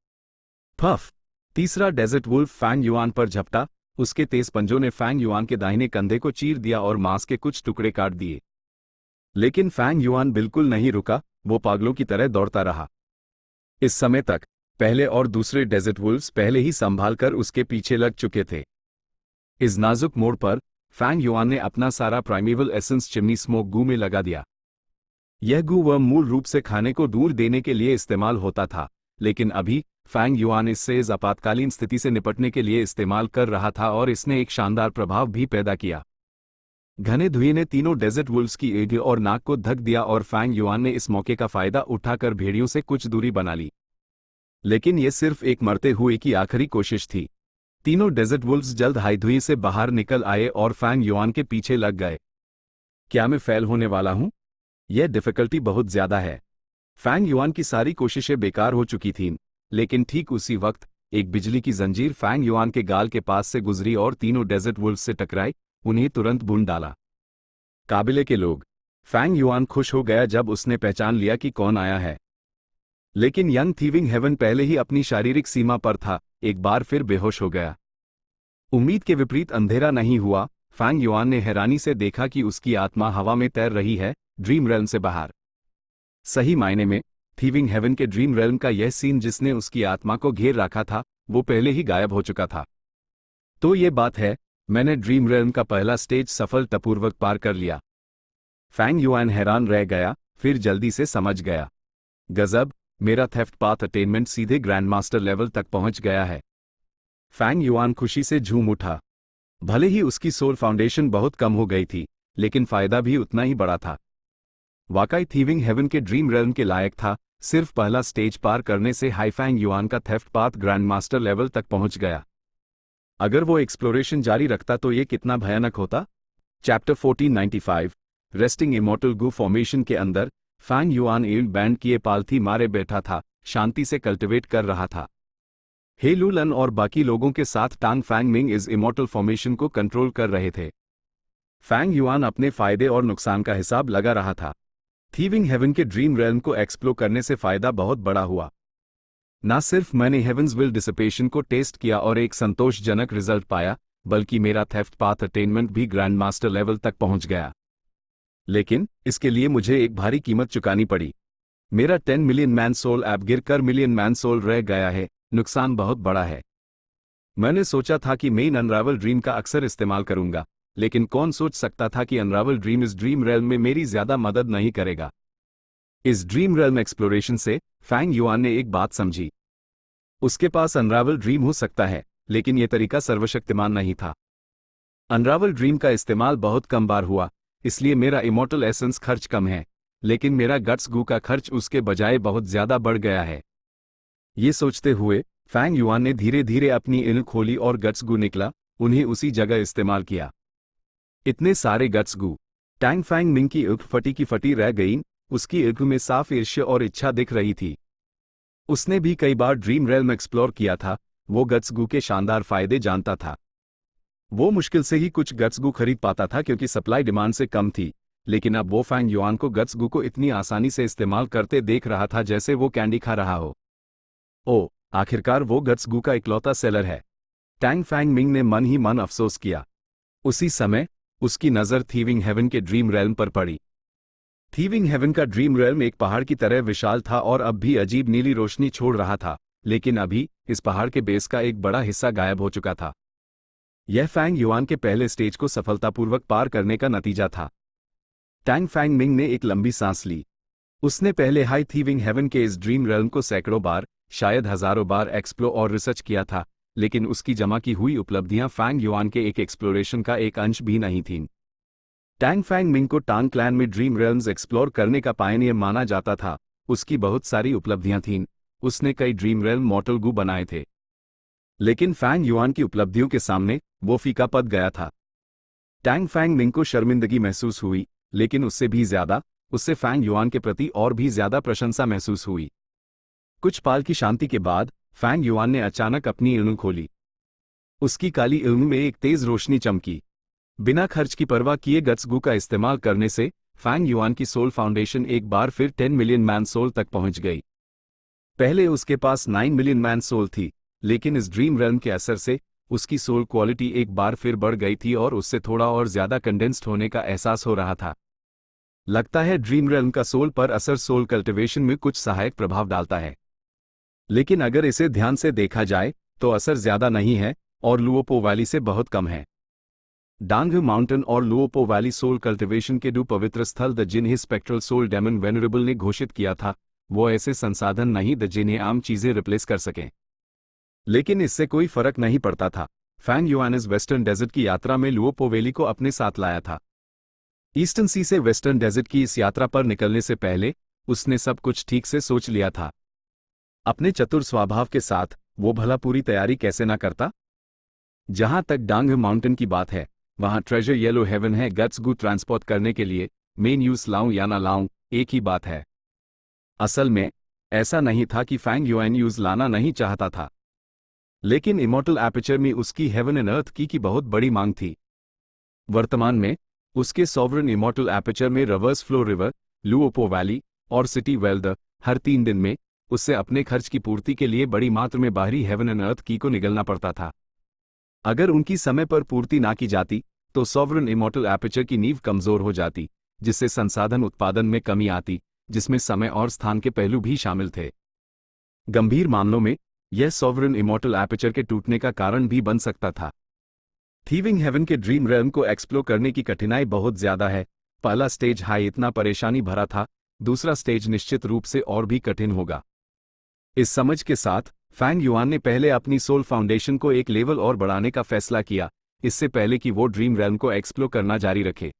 फफ! तीसरा डेजर्ट वुल्फ फैंग युआन पर झपटा, उसके तेज पंजों ने फैंग युआन के दाहिने कंधे को चीर दिया और मांस के कुछ टुकड़े काट दिए। लेकिन फैंग युआन बिल्कुल नहीं रुका, वो पागलों की तरह दौड़ता रहा। इस समय तक पहले और दूसरे डेजर्ट वुल्फ्स पहले ही संभालकर उसके पीछे लग चुके थे। इस नाजुक मोड़ पर फैंग युआन ने अपना सारा प्राइमेवल एसेंस चिमनी स्मोक गू में लगा दिया। यह गू वर्म मूल रूप से खाने को दूर देने के लिए इस्तेमाल होता था, लेकिन अभी फैंग युआन इससे इस आपातकालीन स्थिति से निपटने के लिए इस्तेमाल कर रहा था और इसने एक शानदार प्रभाव भी पैदा किया। घने धुएं ने तीनों डेजर्ट वुल्फ्स की एड़ी और नाक को ढक दिया और फैंग युआन ने इस मौके का फायदा उठाकर भेड़ियों से कुछ दूरी बना ली। लेकिन यह सिर्फ एक मरते हुए की आखिरी कोशिश थी। तीनों डेजर्ट वुल्फ्स जल्द हाई धुएं से बाहर निकल आए और फैंग युआन के पीछे लग गए। क्या मैं फेल होने वाला हूं? यह डिफिकल्टी बहुत ज्यादा है। फैंग युआन की सारी कोशिशें बेकार हो चुकी थीं, लेकिन ठीक उसी वक्त एक बिजली की जंजीर फैंग युआन के गाल के पास से गुजरी और तीनों डेजर्ट वुल्फ्स से टकराई, उन्हें तुरंत भून डाला। काबिले के लोग। फैंग युआन खुश हो गया जब उसने पहचान लिया कि कौन आया है। लेकिन यंग थीविंग हेवन पहले ही अपनी शारीरिक सीमा पर था, एक बार फिर बेहोश हो गया। उम्मीद के विपरीत अंधेरा नहीं हुआ। फैंग युआन ने हैरानी से देखा कि उसकी आत्मा हवा में तैर रही है, ड्रीम रेल्म से बाहर। सही मायने में थीविंग हेवन के ड्रीम रेल्म का यह सीन जिसने उसकी आत्मा को घेर रखा था, वो पहले ही गायब हो चुका था। तो ये बात है, मैंने ड्रीम रेल्म का पहला स्टेज सफलतापूर्वक पार कर लिया। फैंग युआन हैरान रह गया, फिर जल्दी से समझ गया। गजब, मेरा थेफ्ट पाथ अटेनमेंट सीधे ग्रैंड मास्टर लेवल तक पहुंच गया है। फैंग युआन खुशी से झूम उठा। भले ही उसकी सोल फाउंडेशन बहुत कम हो गई थी, लेकिन फायदा भी उतना ही बड़ा था। वाकई थीविंग हेवन के ड्रीम रेल्म के लायक था। सिर्फ पहला स्टेज पार करने से हाई फैंग युआन का theft path grand master level तक पहुंच गया। अगर वो एक्सप्लोरेशन जारी रखता तो ये कितना भयानक होता। चैप्टर 1495 रेस्टिंग इमॉर्टल गू फॉर्मेशन के अंदर फैंग युआन एल्ड बैंड किए पालथी मारे बैठा था, शांति से कल्टिवेट कर रहा था। हे लुलन और बाकी लोगों के साथ टांग फैंग मिंग इस इमॉर्टल फॉर्मेशन को कंट्रोल कर रहे थे। फैंग युआन अपने फायदे और नुकसान का हिसाब लगा रहा था। थीविंग हेवन के ड्रीम रेल्म को एक्सप्लोर करने से फायदा बहुत बड़ा हुआ। ना सिर्फ मैंने हेवंस विल डिसिपेशन को टेस्ट किया और एक संतोषजनक रिजल्ट पाया, बल्कि मेरा थेफ्ट पाथ अटेनमेंट भी ग्रैंड मास्टर लेवल तक पहुंच गया। लेकिन इसके लिए मुझे एक भारी कीमत चुकानी पड़ी। मेरा 10 मिलियन मैन सोल ऐप गिरकर मिलियन मैन सोल रह गया है, नुकसान बहुत बड़ा है। मैंने सोचा था कि मेन अनरावल ड्रीम का अक्सर इस्तेमाल करूंगा, लेकिन कौन सोच सकता था कि अनरावल ड्रीम इस ड्रीम रेल्म में मेरी ज्यादा मदद नहीं करेगा। इस ड्रीम रेल्म एक्सप्लोरेशन से फैंग युआन ने एक बात समझी। उसके पास अनरावल ड्रीम हो सकता है, लेकिन यह तरीका सर्वशक्तिमान नहीं था। अनरावल ड्रीम का इस्तेमाल बहुत कम बार हुआ, इसलिए मेरा इमॉर्टल एसेंस खर्च कम है, लेकिन मेरा गट्स गू का खर्च उसके बजाय बहुत ज्यादा बढ़ गया है। ये सोचते हुए फैंग युआन ने धीरे धीरे अपनी इल्म खोली और गट्स गू निकला, उन्हें उसी जगह इस्तेमाल किया। इतने सारे गट्स गू। टैंग फैंग मिंग की इल्क फटी की फटी रह गई, उसकी इल्क में साफ ईर्ष्या और इच्छा दिख रही थी। उसने भी कई बार ड्रीम रेल्म एक्सप्लोर किया था, वो गट्स गू के शानदार फायदे जानता था। वो मुश्किल से ही कुछ गट्स गू खरीद पाता था क्योंकि सप्लाई डिमांड से कम थी, लेकिन अब वो फैंग युआन को गट्स गू को इतनी आसानी से इस्तेमाल करते देख रहा था जैसे वो कैंडी खा रहा हो। ओ, आखिरकार वो गट्स गू का इकलौता सेलर है। टैंग फैंग मिंग ने मन ही मन अफसोस किया। उसी समय उसकी नज़र थीविंग हेवन के ड्रीम रेल्म पर पड़ी। थीविंग हेवन का ड्रीम रेल्म एक पहाड़ की तरह विशाल था और अब भी अजीब नीली रोशनी छोड़ रहा था, लेकिन अभी इस पहाड़ के बेस का एक बड़ा हिस्सा गायब हो चुका था। यह फैंग युआन के पहले स्टेज को सफलतापूर्वक पार करने का नतीजा था। टैंग फैंग मिंग ने एक लंबी सांस ली। उसने पहले हाई थीविंग हेवन के इस ड्रीम रेल्म को सैकड़ों बार, शायद हजारों बार एक्सप्लोर और रिसर्च किया था, लेकिन उसकी जमा की हुई उपलब्धियां फैंग युआन के एक एक्सप्लोरेशन का एक अंश भी नहीं थीं। टैंग फैंग मिंग को टांग क्लैन में ड्रीम रेल्म्स एक्सप्लोर करने का पायनियर माना जाता था। उसकी बहुत सारी उपलब्धियां थीं। उसने कई ड्रीम रेल्म मॉर्टल गू बनाए थे, लेकिन फैंग युआन की उपलब्धियों के सामने वो फीका पड़ गया था। टैंग फैंग मिंग को शर्मिंदगी महसूस हुई, लेकिन उससे भी ज्यादा उससे फैंग युआन के प्रति और भी ज्यादा प्रशंसा महसूस हुई। कुछ पाल की शांति के बाद फैंग युआन ने अचानक अपनी इल्म खोली। उसकी काली इल्म में एक तेज रोशनी चमकी। बिना खर्च की परवाह किए गट्सगू का इस्तेमाल करने से फैंग युआन की सोल फाउंडेशन एक बार फिर 10 मिलियन मैन सोल तक पहुंच गई। पहले उसके पास 9 मिलियन मैन सोल थी, लेकिन इस ड्रीम रेल्म के असर से उसकी सोल क्वालिटी एक बार फिर बढ़ गई थी और उससे थोड़ा और ज्यादा कंडेंस्ड होने का एहसास हो रहा था। लगता है ड्रीम रेल्म का सोल पर असर सोल कल्टिवेशन में कुछ सहायक प्रभाव डालता है, लेकिन अगर इसे ध्यान से देखा जाए तो असर ज्यादा नहीं है और लुओपो वैली से बहुत कम है। डांग माउंटेन और लुओपो वैली सोल कल्टिवेशन के दो पवित्र स्थल द जिन्हें स्पेक्ट्रल सोल डेमन वेनरेबल ने घोषित किया था, वो ऐसे संसाधन नहीं द जिन्हें आम चीजें रिप्लेस कर सकें। लेकिन इससे कोई फर्क नहीं पड़ता था। फैंग युआन इस वेस्टर्न डेजर्ट की यात्रा में लुओपो वैली को अपने साथ लाया था। ईस्टर्न सी से वेस्टर्न डेजर्ट की इस यात्रा पर निकलने से पहले उसने सब कुछ ठीक से सोच लिया था। अपने चतुर स्वभाव के साथ वो भला पूरी तैयारी कैसे ना करता। जहां तक डांग माउंटेन की बात है, वहां ट्रेजर येलो हेवन है। गट्सगू ट्रांसपोर्ट करने के लिए मेन यूज लाऊं या ना लाऊं, एक ही बात है। असल में ऐसा नहीं था कि फैंग युआन यूज लाना नहीं चाहता था, लेकिन इमॉर्टल एपर्चर में उसकी हेवन एंड अर्थ की बहुत बड़ी मांग थी। वर्तमान में उसके सॉवरन इमॉर्टल एपर्चर में रिवर्स फ्लो रिवर, लुओपो वैली और सिटी वेल्दर हर 3 दिन में उससे अपने खर्च की पूर्ति के लिए बड़ी मात्रा में बाहरी हेवन एंड अर्थ की को निगलना पड़ता था। अगर उनकी समय पर पूर्ति ना की जाती तो सॉवरन इमॉर्टल एपर्चर की नींव कमजोर हो जाती, जिससे संसाधन उत्पादन में कमी आती, जिसमें समय और स्थान के पहलू भी शामिल थे। गंभीर मामलों में यह सॉवरन इमॉर्टल एपर्चर के टूटने का कारण भी बन सकता था। थीविंग हेवन के ड्रीम रेल्म को एक्सप्लोर करने की कठिनाई बहुत ज्यादा है। पहला स्टेज हाई इतना परेशानी भरा था, दूसरा स्टेज निश्चित रूप से और भी कठिन होगा। इस समझ के साथ फैंग युआन ने पहले अपनी सोल फाउंडेशन को एक लेवल और बढ़ाने का फैसला किया, इससे पहले कि वो ड्रीम रेल्म को एक्सप्लोर करना जारी रखे।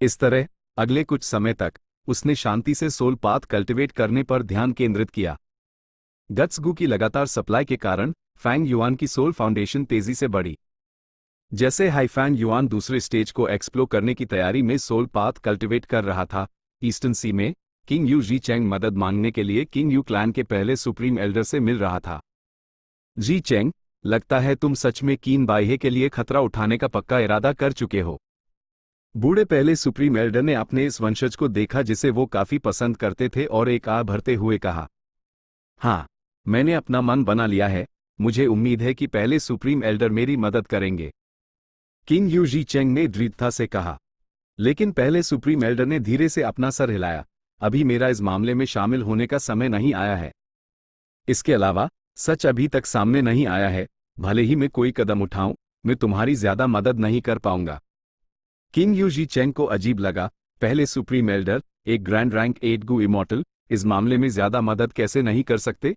इस तरह अगले कुछ समय तक उसने शांति से सोल पाथ कल्टिवेट करने पर ध्यान केंद्रित किया। गट्सगू की लगातार सप्लाई के कारण फैंग युआन की सोल फाउंडेशन तेजी से बढ़ी। जैसे हाई फैंग युआन दूसरे स्टेज को एक्सप्लोर करने की तैयारी में सोल पाथ कल्टिवेट कर रहा था, ईस्टर्न सी में किंग यू जी चेंग मदद मांगने के लिए किंग यू क्लैन के पहले सुप्रीम एल्डर से मिल रहा था। जी चेंग, लगता है तुम सच में कीन बाह्य के लिए खतरा उठाने का पक्का इरादा कर चुके हो। बूढ़े पहले सुप्रीम एल्डर ने अपने इस वंशज को देखा जिसे वो काफी पसंद करते थे और एक आह भरते हुए कहा, हाँ, मैंने अपना मन बना लिया है। मुझे उम्मीद है कि पहले सुप्रीम एल्डर मेरी मदद करेंगे, किंग यू जी चेंग ने दृढ़ता से कहा। लेकिन पहले सुप्रीम एल्डर ने धीरे से अपना सर हिलाया। अभी मेरा इस मामले में शामिल होने का समय नहीं आया है। इसके अलावा सच अभी तक सामने नहीं आया है। भले ही मैं कोई कदम उठाऊं, मैं तुम्हारी ज्यादा मदद नहीं कर पाऊंगा। किंग यू जी चेंग को अजीब लगा, पहले सुप्रीम एल्डर, एक ग्रैंड रैंक 8 गू इमॉर्टल, इस मामले में ज्यादा मदद कैसे नहीं कर सकते।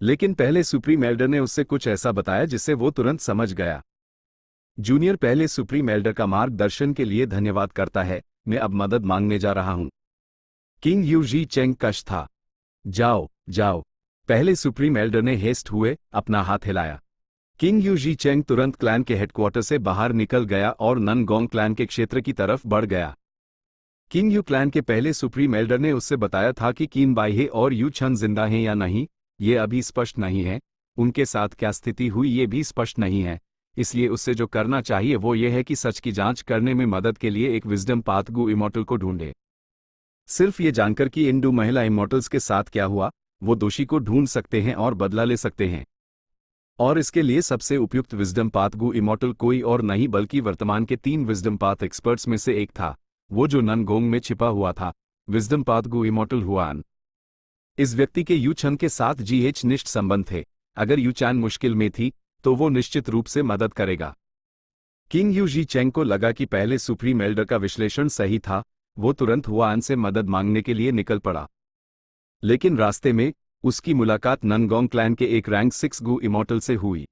लेकिन पहले सुप्रीम एल्डर ने उससे कुछ ऐसा बताया जिससे वो तुरंत समझ गया। जूनियर पहले सुप्रीम एल्डर का मार्गदर्शन के लिए धन्यवाद करता है। मैं अब मदद मांगने जा रहा हूं। किंग यू जी चेंग कश था। जाओ जाओ, पहले सुप्रीम एल्डर ने हेस्ट हुए अपना हाथ हिलाया। किंग यू जी चेंग तुरंत क्लैन के हेडक्वार्टर से बाहर निकल गया और ननगोंग क्लैन के क्षेत्र की तरफ बढ़ गया। किंग यू क्लैन के पहले सुप्रीम एल्डर ने उससे बताया था कि कीन बाह्य और यू छन जिंदा हैं या नहीं, ये अभी स्पष्ट नहीं है। उनके साथ क्या स्थिति हुई ये भी स्पष्ट नहीं है, इसलिए उससे जो करना चाहिए वो ये है कि सच की जांच करने में मदद के लिए एक विजडम पाथ गू इमॉर्टल को ढूंढे। सिर्फ ये जानकर कि इन 2 महिला इमॉर्टल्स के साथ क्या हुआ, वो दोषी को ढूंढ सकते हैं और बदला ले सकते हैं। और इसके लिए सबसे उपयुक्त विजडम पाथ गु इमॉर्टल कोई और नहीं बल्कि वर्तमान के 3 विजडम पाथ एक्सपर्ट्स में से एक था, वो जो ननगोंग में छिपा हुआ था, विजडम पाथ गु इमॉर्टल हुआन। इस व्यक्ति के यू चन के साथ जीएच निष्ठ संबंध थे। अगर यू चैन मुश्किल में थी तो वो निश्चित रूप से मदद करेगा। किंग यू जी चेंग को लगा कि पहले सुप्रीम एल्डर का विश्लेषण सही था। वो तुरंत हुआन से मदद मांगने के लिए निकल पड़ा। लेकिन रास्ते में उसकी मुलाकात ननगोंग क्लैन के एक रैंक 6 गु इमॉर्टल से हुई।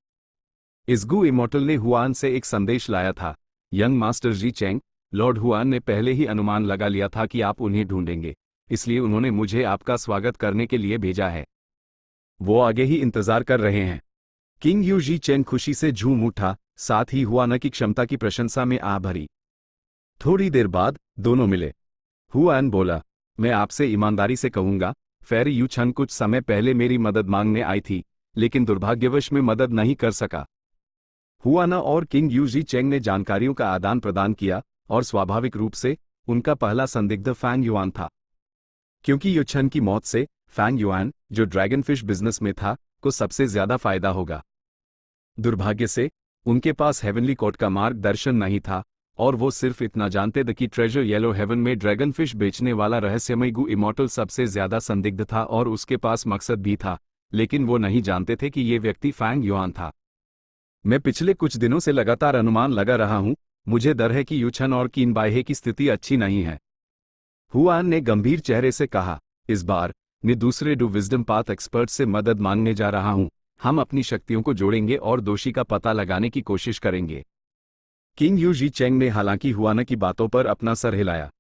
इस गु इमॉर्टल ने हुआन से एक संदेश लाया था। यंग मास्टर जी चेंग, लॉर्ड हुआन ने पहले ही अनुमान लगा लिया था कि आप उन्हें ढूंढेंगे, इसलिए उन्होंने मुझे आपका स्वागत करने के लिए भेजा है। वो आगे ही इंतजार कर रहे हैं। किंग यू जी चेंग खुशी से झूम उठा, साथ ही हुआन की क्षमता की प्रशंसा में आ भरी। थोड़ी देर बाद दोनों मिले। हुआन बोला, मैं आपसे ईमानदारी से कहूंगा, फेरी यू चन कुछ समय पहले मेरी मदद मांगने आई थी, लेकिन दुर्भाग्यवश मैं मदद नहीं कर सका। हुआना और किंग यू जी चेंग ने जानकारियों का आदान प्रदान किया और स्वाभाविक रूप से उनका पहला संदिग्ध फैंग युआन था। क्योंकि यू चन की मौत से फैंग युआन, जो ड्रैगनफिश बिजनेस में था, को सबसे ज्यादा फायदा होगा। दुर्भाग्य से उनके पास हेवनली कोर्ट का मार्गदर्शन नहीं था और वो सिर्फ इतना जानते थे कि ट्रेजर येलो हेवन में ड्रैगनफिश बेचने वाला रहस्यमय गु इमॉर्टल सबसे ज्यादा संदिग्ध था और उसके पास मकसद भी था, लेकिन वो नहीं जानते थे कि ये व्यक्ति फैंग युआन था। मैं पिछले कुछ दिनों से लगातार अनुमान लगा रहा हूं, मुझे डर है कि यूचन और किन बाहे की स्थिति अच्छी नहीं है। हुआन ने गंभीर चेहरे से कहा, इस बार मैं दूसरे डू विजडम पाथ एक्सपर्ट से मदद मांगने जा रहा हूं। हम अपनी शक्तियों को जोड़ेंगे और दोषी का पता लगाने की कोशिश करेंगे। किंग यू जी चेंग ने हालांकि हुआन की बातों पर अपना सर हिलाया।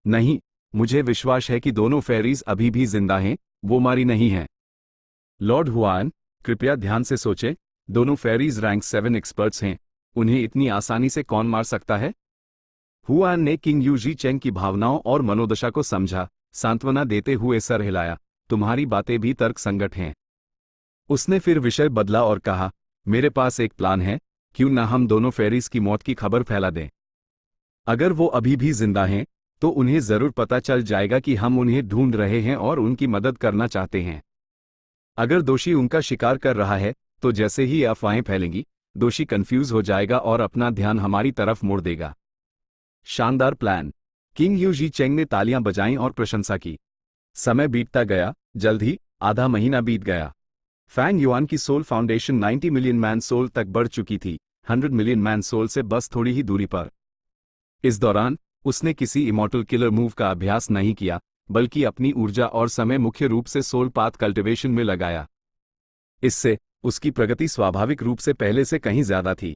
नहीं, मुझे विश्वास है कि दोनों फेरीज अभी भी जिंदा हैं, वो मारी नहीं हैं। लॉर्ड हुआन, कृपया ध्यान से सोचें, दोनों फेरीज रैंक 7 एक्सपर्ट्स हैं, उन्हें इतनी आसानी से कौन मार सकता है? हुआन ने किंग यू जी चेंग की भावनाओं और मनोदशा को समझा, सांत्वना देते हुए सर हिलाया, तुम्हारी बातें भी तर्कसंगत हैं। उसने फिर विषय बदला और कहा, मेरे पास एक प्लान है, क्यों ना हम दोनों फेरीज की मौत की खबर फैला दें। अगर वो अभी भी जिंदा हैं, तो उन्हें जरूर पता चल जाएगा कि हम उन्हें ढूंढ रहे हैं और उनकी मदद करना चाहते हैं। अगर दोषी उनका शिकार कर रहा है, तो जैसे ही अफवाहें फैलेंगी, दोषी कंफ्यूज हो जाएगा और अपना ध्यान हमारी तरफ मोड़ देगा। शानदार प्लान। किंग यू जी चेंग ने तालियां बजाईं और प्रशंसा की। समय बीतता गया, जल्द ही आधा महीना बीत गया। फैंग युआन की soul foundation 90 million man soul तक बढ़ चुकी थी, 100 मिलियन मैन सोल से बस थोड़ी ही दूरी पर। इस दौरान उसने किसी इमॉर्टल किलर मूव का अभ्यास नहीं किया, बल्कि अपनी ऊर्जा और समय मुख्य रूप से सोल पाथ कल्टिवेशन में लगाया। इससे उसकी प्रगति स्वाभाविक रूप से पहले से कहीं ज्यादा थी।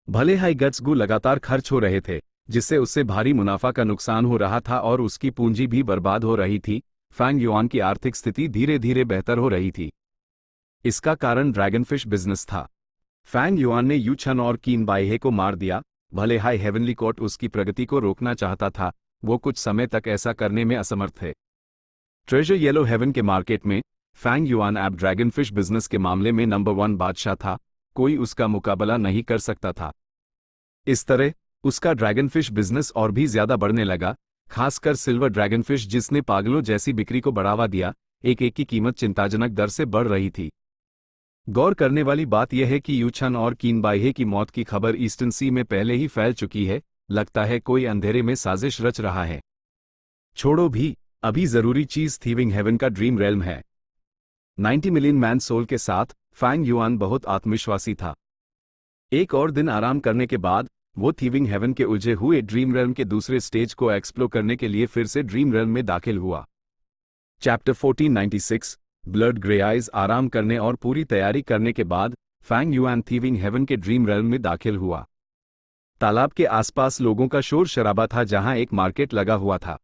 भले हाई गट्स गु लगातार खर्च हो रहे थे, जिससे उससे भारी मुनाफा का नुकसान हो रहा था और उसकी पूंजी भी बर्बाद हो रही थी, फैंग युआन की आर्थिक स्थिति धीरे धीरे बेहतर हो रही थी। इसका कारण ड्रैगनफिश बिजनेस था। फैंग युआन ने यू चन और किन बाहे को मार दिया। भले हाई हेवनली कोर्ट उसकी प्रगति को रोकना चाहता था, वो कुछ समय तक ऐसा करने में असमर्थ थे। ट्रेजर येलो हेवन के मार्केट में फैंग युआन ऐप ड्रैगनफिश बिजनेस के मामले में नंबर 1 बादशाह था, कोई उसका मुकाबला नहीं कर सकता था। इस तरह उसका ड्रैगनफिश बिजनेस और भी ज्यादा बढ़ने लगा, खासकर सिल्वर ड्रैगनफिश जिसने पागलों जैसी बिक्री को बढ़ावा दिया। एक की कीमत चिंताजनक दर से बढ़ रही थी। गौर करने वाली बात यह है कि यू चन और किन बाहे की मौत की खबर ईस्टर्न सी में पहले ही फैल चुकी है। लगता है कोई अंधेरे में साजिश रच रहा है। छोड़ो भी, अभी जरूरी चीज थीविंग हेवन का ड्रीम रेल्म है। 90 मिलियन मैन सोल के साथ फैंग युआन बहुत आत्मविश्वासी था। एक और दिन आराम करने के बाद वो थीविंग हेवन के उलझे हुए ड्रीम रेल्म के दूसरे स्टेज को एक्सप्लोर करने के लिए फिर से ड्रीम रेल्म में दाखिल हुआ। Chapter 1496 blood grey eyes. आराम करने और पूरी तैयारी करने के बाद फैंग युआन थीविंग हेवन के ड्रीम रेल्म में दाखिल हुआ। तालाब के आसपास लोगों का शोर शराबा था, जहां एक मार्केट लगा हुआ था।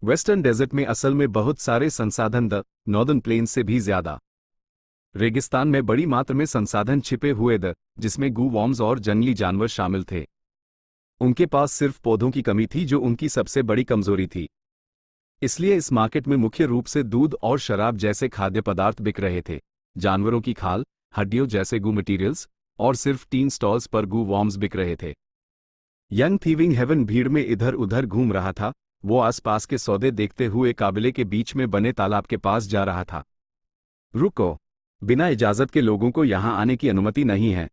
वेस्टर्न डेजर्ट में असल में बहुत सारे संसाधन द नॉर्दर्न प्लेन से भी ज्यादा। रेगिस्तान में बड़ी मात्रा में संसाधन छिपे हुए जिसमें गू वॉर्म्स और जंगली जानवर शामिल थे। उनके पास सिर्फ पौधों की कमी थी, जो उनकी सबसे बड़ी कमजोरी थी। इसलिए इस मार्केट में मुख्य रूप से दूध और शराब जैसे खाद्य पदार्थ बिक रहे थे। जानवरों की खाल, हड्डियों जैसे गू मटीरियल्स और सिर्फ 3 स्टॉल्स पर गू वॉर्म्स बिक रहे थे। यंग थीविंग हेवन भीड़ में इधर उधर घूम रहा था। वो आसपास के सौदे देखते हुए काबिले के बीच में बने तालाब के पास जा रहा था। रुको, बिना इजाजत के लोगों को यहां आने की अनुमति नहीं है।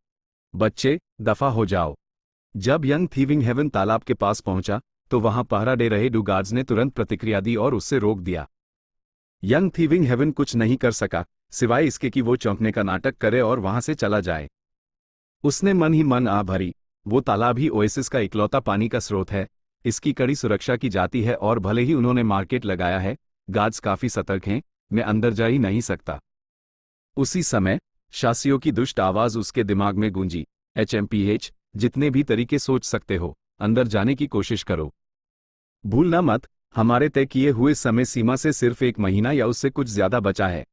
बच्चे, दफा हो जाओ। जब यंग थीविंग हेवन तालाब के पास पहुंचा तो वहां पहरा दे रहे दो गार्ड्स ने तुरंत प्रतिक्रिया दी और उससे रोक दिया। यंग थीविंग हेवन कुछ नहीं कर सका सिवाय इसके कि वो चौंकने का नाटक करे और वहां से चला जाए। उसने मन ही मन आ भरी, वो तालाब ही ओएसिस का इकलौता पानी का स्रोत है, इसकी कड़ी सुरक्षा की जाती है और भले ही उन्होंने मार्केट लगाया है, गार्ड्स काफी सतर्क हैं, मैं अंदर जा ही नहीं सकता। उसी समय शासियों की दुष्ट आवाज उसके दिमाग में गूंजी, HMPH, जितने भी तरीके सोच सकते हो, अंदर जाने की कोशिश करो। भूलना मत, हमारे तय किए हुए समय सीमा से सिर्फ 1 महीना या उससे कुछ ज्यादा बचा है।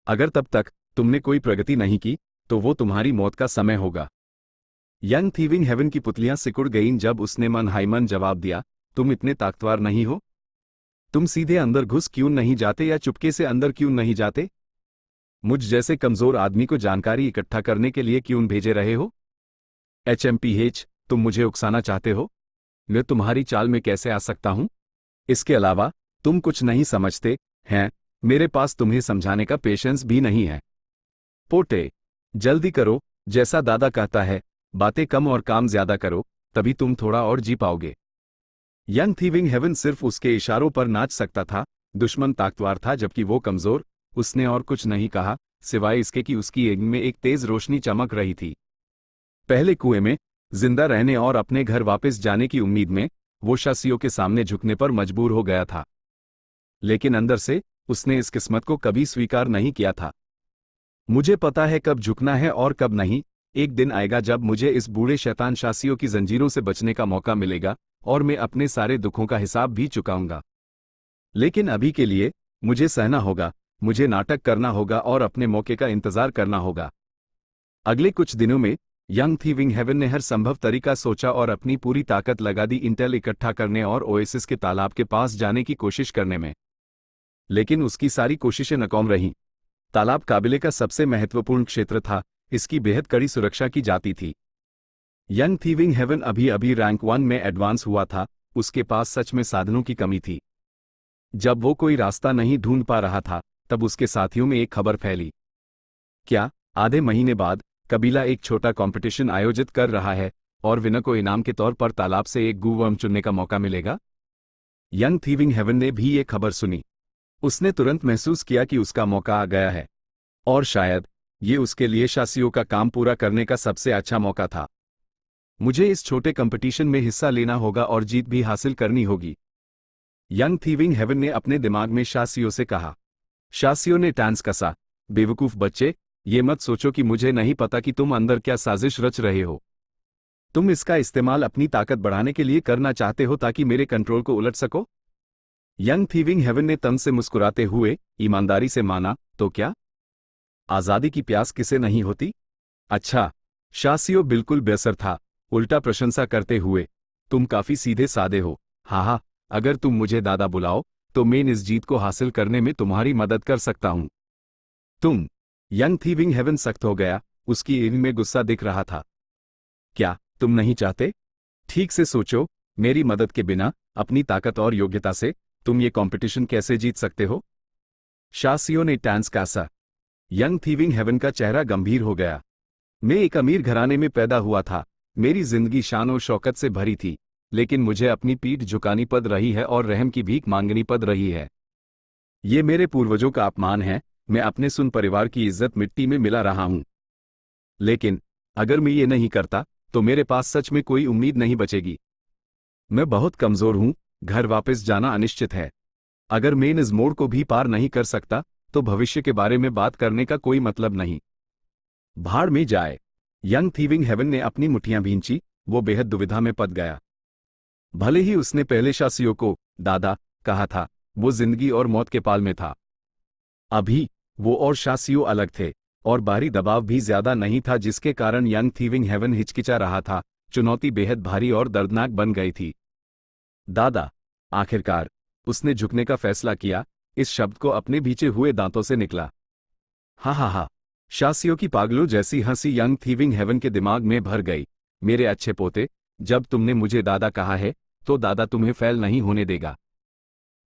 अगर तब तक तुमने कोई प्रगति नहीं की तो वो तुम्हारी मौत का समय होगा। यंग थीविंग हेवन की पुतलियां सिकुड़ गईं जब उसने मन ही मन जवाब दिया, तुम इतने ताकतवर नहीं हो? तुम सीधे अंदर घुस क्यों नहीं जाते या चुपके से अंदर क्यों नहीं जाते? मुझ जैसे कमजोर आदमी को जानकारी इकट्ठा करने के लिए क्यों भेजे रहे हो? HMPH, तुम मुझे उकसाना चाहते हो? मैं तुम्हारी चाल में कैसे आ सकता हूं? इसके अलावा तुम कुछ नहीं समझते हैं, मेरे पास तुम्हें समझाने का पेशेंस भी नहीं है। पोटे, जल्दी करो, जैसा दादा कहता है, बातें कम और काम ज्यादा करो, तभी तुम थोड़ा और जी पाओगे। यंग थीविंग हेवन सिर्फ उसके इशारों पर नाच सकता था, दुश्मन ताकतवर था जबकि वो कमजोर। उसने और कुछ नहीं कहा सिवाय इसके कि उसकी आंख में एक तेज रोशनी चमक रही थी। पहले कुएं में जिंदा रहने और अपने घर वापस जाने की उम्मीद में वो शासियों के सामने झुकने पर मजबूर हो गया था, लेकिन अंदर से उसने इस किस्मत को कभी स्वीकार नहीं किया था। मुझे पता है कब झुकना है और कब नहीं, एक दिन आएगा जब मुझे इस बूढ़े शैतान शासियों की जंजीरों से बचने का मौका मिलेगा और मैं अपने सारे दुखों का हिसाब भी चुकाऊंगा। लेकिन अभी के लिए मुझे सहना होगा, मुझे नाटक करना होगा और अपने मौके का इंतजार करना होगा। अगले कुछ दिनों में यंग थीविंग हेवन ने हर संभव तरीका सोचा और अपनी पूरी ताकत लगा दी इंटेल इकट्ठा करने और ओएसिस के तालाब के पास जाने की कोशिश करने में। लेकिन उसकी सारी कोशिशें नाकाम रहीं। तालाब काबिले का सबसे महत्वपूर्ण क्षेत्र था, इसकी बेहद कड़ी सुरक्षा की जाती थी। यंग थीविंग हेवन अभी अभी रैंक 1 में एडवांस हुआ था, उसके पास सच में साधनों की कमी थी। जब वो कोई रास्ता नहीं ढूंढ पा रहा था तब उसके साथियों में एक खबर फैली। क्या, आधे महीने बाद कबीला एक छोटा कंपटीशन आयोजित कर रहा है और विनर को इनाम के तौर पर तालाब से एक गूवर्म चुनने का मौका मिलेगा? यंग थीविंग हेवन ने भी ये खबर सुनी। उसने तुरंत महसूस किया कि उसका मौका आ गया है और शायद ये उसके लिए शासियों का काम पूरा करने का सबसे अच्छा मौका था। मुझे इस छोटे कंपटीशन में हिस्सा लेना होगा और जीत भी हासिल करनी होगी, यंग थीविंग हेवन ने अपने दिमाग में शासियों से कहा। शासियों ने टांस कसा, बेवकूफ बच्चे, ये मत सोचो कि मुझे नहीं पता कि तुम अंदर क्या साजिश रच रहे हो। तुम इसका इस्तेमाल अपनी ताकत बढ़ाने के लिए करना चाहते हो ताकि मेरे कंट्रोल को उलट सको। यंग थीविंग हेवन ने तन से मुस्कुराते हुए ईमानदारी से माना, तो क्या? आजादी की प्यास किसे नहीं होती? अच्छा, शासियों बिल्कुल बेअसर था, उल्टा प्रशंसा करते हुए, तुम काफी सीधे साधे हो। हाँ, अगर तुम मुझे दादा बुलाओ तो मैं इस जीत को हासिल करने में तुम्हारी मदद कर सकता हूं। तुम? यंग थीविंग हेवन सख्त हो गया, उसकी आंख में गुस्सा दिख रहा था। क्या तुम नहीं चाहते? ठीक से सोचो, मेरी मदद के बिना, अपनी ताकत और योग्यता से तुम ये कंपटीशन कैसे जीत सकते हो? शासियों ने टांस कासा। यंग थीविंग हेवन का चेहरा गंभीर हो गया। मैं एक अमीर घराने में पैदा हुआ था, मेरी जिंदगी शान और शौकत से भरी थी, लेकिन मुझे अपनी पीठ झुकानी पड़ रही है और रहम की भीख मांगनी पड़ रही है। ये मेरे पूर्वजों का अपमान है, मैं अपने सुन परिवार की इज्जत मिट्टी में मिला रहा हूं। लेकिन अगर मैं ये नहीं करता तो मेरे पास सच में कोई उम्मीद नहीं बचेगी। मैं बहुत कमजोर हूं, घर वापस जाना अनिश्चित है। अगर मैं इस मोड़ को भी पार नहीं कर सकता तो भविष्य के बारे में बात करने का कोई मतलब नहीं। भाड़ में जाए। यंग थीविंग हेवन ने अपनी मुट्ठियां भींची, वो बेहद दुविधा में पड़ गया। भले ही उसने पहले शासियों को दादा कहा था, वो जिंदगी और मौत के पाल में था। अभी वो और शासियों अलग थे और बाहरी दबाव भी ज्यादा नहीं था, जिसके कारण यंग थीविंग हेवन हिचकिचा रहा था। चुनौती बेहद भारी और दर्दनाक बन गई थी। दादा, आखिरकार उसने झुकने का फैसला किया, इस शब्द को अपने भींचे हुए दांतों से निकला। हा, शासियों की पागलों जैसी हंसी यंग थीविंग हेवन के दिमाग में भर गई। मेरे अच्छे पोते, जब तुमने मुझे दादा कहा है तो दादा तुम्हें फेल नहीं होने देगा।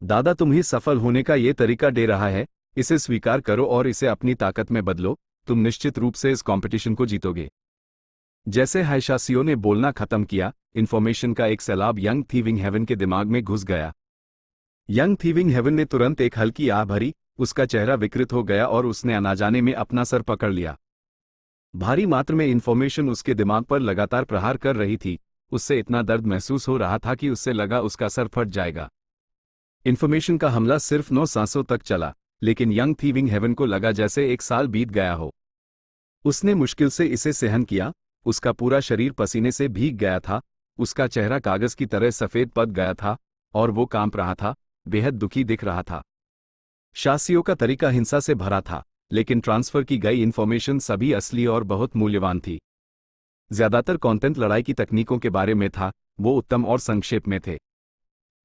दादा तुम्हें सफल होने का ये तरीका दे रहा है इसे स्वीकार करो और इसे अपनी ताकत में बदलो, तुम निश्चित रूप से इस कंपटीशन को जीतोगे। जैसे हाइशासियो ने बोलना खत्म किया, इन्फॉर्मेशन का एक सैलाब यंग थीविंग हेवन के दिमाग में घुस गया। यंग थीविंग हेवन ने तुरंत एक हल्की आह भरी, उसका चेहरा विकृत हो गया और उसने अनाजाने में अपना सर पकड़ लिया। भारी मात्रा में इन्फॉर्मेशन उसके दिमाग पर लगातार प्रहार कर रही थी, उससे इतना दर्द महसूस हो रहा था कि उससे लगा उसका सर फट जाएगा। इन्फॉर्मेशन का हमला सिर्फ 9 सांसों तक चला, लेकिन यंग थीविंग हेवन को लगा जैसे एक साल बीत गया हो। उसने मुश्किल से इसे सहन किया, उसका पूरा शरीर पसीने से भीग गया था, उसका चेहरा कागज की तरह सफेद पड़ गया था, और वो कांप रहा था, बेहद दुखी दिख रहा था। शासियों का तरीका हिंसा से भरा था, लेकिन ट्रांसफर की गई इन्फॉर्मेशन सभी असली और बहुत मूल्यवान थी। ज्यादातर कंटेंट लड़ाई की तकनीकों के बारे में था, वो उत्तम और संक्षेप में थे।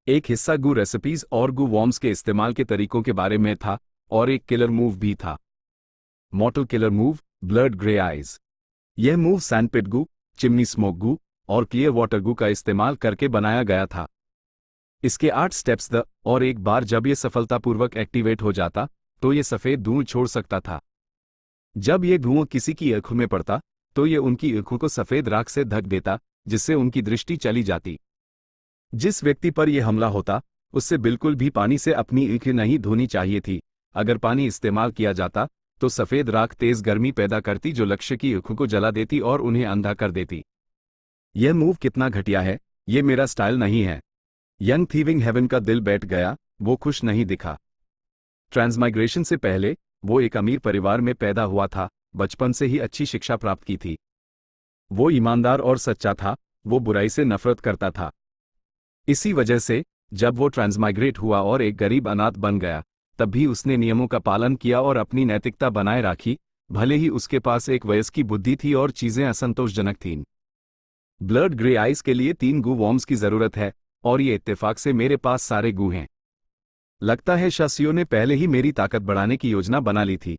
एक हिस्सा गू रेसिपीज और गू वॉर्म्स के इस्तेमाल के तरीकों के बारे में था, और एक किलर मूव भी था। मॉर्टल killer move, blood grey eyes. यह मूव सैंडपिट गू, चिमनी स्मोक गू और क्लियर वाटर गू का इस्तेमाल करके बनाया गया था। इसके 8 स्टेप्स द, और एक बार जब यह सफलतापूर्वक एक्टिवेट हो जाता, तो यह सफेद धुआं छोड़ सकता था। जब यह धुआं किसी की आंखों में पड़ता, तो यह उनकी आंखों को सफेद राख से ढक देता, जिससे उनकी दृष्टि चली जाती। जिस व्यक्ति पर यह हमला होता, उससे बिल्कुल भी पानी से अपनी आंखें नहीं धोनी चाहिए थी। अगर पानी इस्तेमाल किया जाता, तो सफेद राख तेज गर्मी पैदा करती जो लक्ष्य की आंखों को जला देती और उन्हें अंधा कर देती। यह मूव कितना घटिया है, यह मेरा स्टाइल नहीं है। यंग थीविंग हेवन का दिल बैठ गया, वो खुश नहीं दिखा। ट्रांसमाइग्रेशन से पहले वो एक अमीर परिवार में पैदा हुआ था, बचपन से ही अच्छी शिक्षा प्राप्त की थी। वो ईमानदार और सच्चा था, वो बुराई से नफरत करता था। इसी वजह से जब वो ट्रांसमाइग्रेट हुआ और एक गरीब अनाथ बन गया, तब भी उसने नियमों का पालन किया और अपनी नैतिकता बनाए रखी, भले ही उसके पास एक वयस्क की बुद्धि थी और चीजें असंतोषजनक थीं। ब्लड ग्रे आइज के लिए 3 गू वॉर्म्स की जरूरत है, और ये इत्तेफाक से मेरे पास सारे गू हैं। लगता है शासियों ने पहले ही मेरी ताकत बढ़ाने की योजना बना ली थी।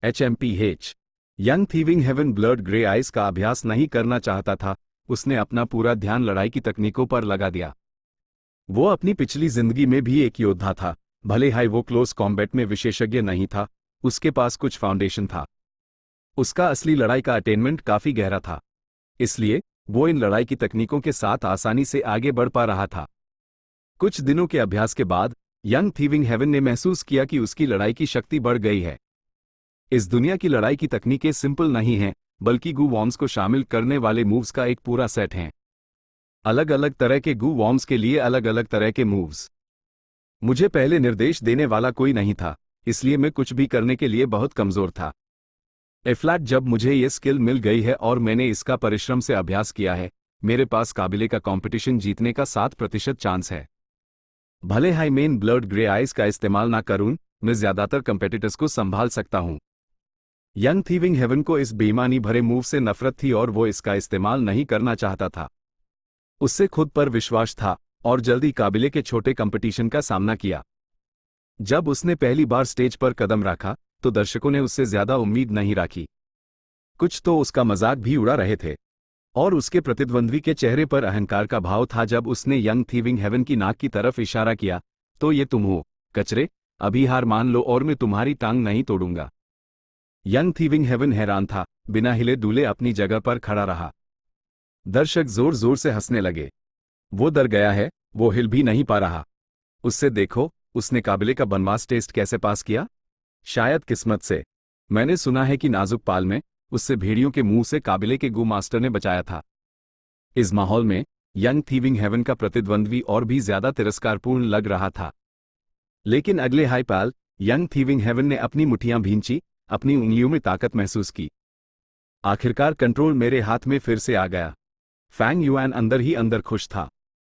HMPH। Young Thieving Heaven blood grey eyes का अभ्यास नहीं करना चाहता था, उसने अपना पूरा ध्यान लड़ाई की तकनीकों पर लगा दिया। वो अपनी पिछली जिंदगी में भी एक योद्धा था, भले ही वो क्लोज कॉम्बैट में विशेषज्ञ नहीं था, उसके पास कुछ फाउंडेशन था। उसका असली लड़ाई का अटेनमेंट काफी गहरा था, इसलिए वो इन लड़ाई की तकनीकों के साथ आसानी से आगे बढ़ पा रहा था। कुछ दिनों के अभ्यास के बाद यंग थीविंग हेवन ने महसूस किया कि उसकी लड़ाई की शक्ति बढ़ गई है। इस दुनिया की लड़ाई की तकनीकें सिंपल नहीं हैं, बल्कि गू वॉर्म्स को शामिल करने वाले मूव्स का एक पूरा सेट है। अलग अलग तरह के गू वॉर्म्स के लिए अलग अलग तरह के मूव्स। मुझे पहले निर्देश देने वाला कोई नहीं था, इसलिए मैं कुछ भी करने के लिए बहुत कमजोर था। फ्लैट जब मुझे ये स्किल मिल गई है और मैंने इसका परिश्रम से अभ्यास किया है, मेरे पास काबिले का कंपटीशन जीतने का 7% चांस है। भले ही मैं ब्लड ग्रे आइज का इस्तेमाल ना करूं, मैं ज्यादातर कंपेटिटर्स को संभाल सकता हूं। यंग थीविंग हेवन को इस बेईमानी भरे मूव से नफरत थी और वो इसका इस्तेमाल नहीं करना चाहता था। उससे खुद पर विश्वास था और जल्दी काबिले के छोटे कंपटीशन का सामना किया। जब उसने पहली बार स्टेज पर कदम रखा, तो दर्शकों ने उससे ज्यादा उम्मीद नहीं रखी। कुछ तो उसका मजाक भी उड़ा रहे थे, और उसके प्रतिद्वंद्वी के चेहरे पर अहंकार का भाव था। जब उसने यंग थीविंग हेवन की नाक की तरफ इशारा किया, तो ये तुम हो, कचरे, अभी हार मान लो और मैं तुम्हारी टांग नहीं तोड़ूंगा। यंग थीविंग हेवन हैरान था, बिना हिले डुले अपनी जगह पर खड़ा रहा। दर्शक जोर जोर से हंसने लगे। वो डर गया है, वो हिल भी नहीं पा रहा। उससे देखो, उसने काबिले का बनवास टेस्ट कैसे पास किया? शायद किस्मत से। मैंने सुना है कि नाजुक पाल में उससे भेड़ियों के मुंह से काबिले के गू मास्टर ने बचाया था। इस माहौल में यंग थीविंग हेवन का प्रतिद्वंद्वी और भी ज्यादा तिरस्कारपूर्ण लग रहा था। लेकिन अगले हाई पाल, यंग थीविंग हेवन ने अपनी मुट्ठियां भींची, अपनी उंगलियों में ताकत महसूस की। आखिरकार कंट्रोल मेरे हाथ में फिर से आ गया। फैंग युआन अंदर ही अंदर खुश था।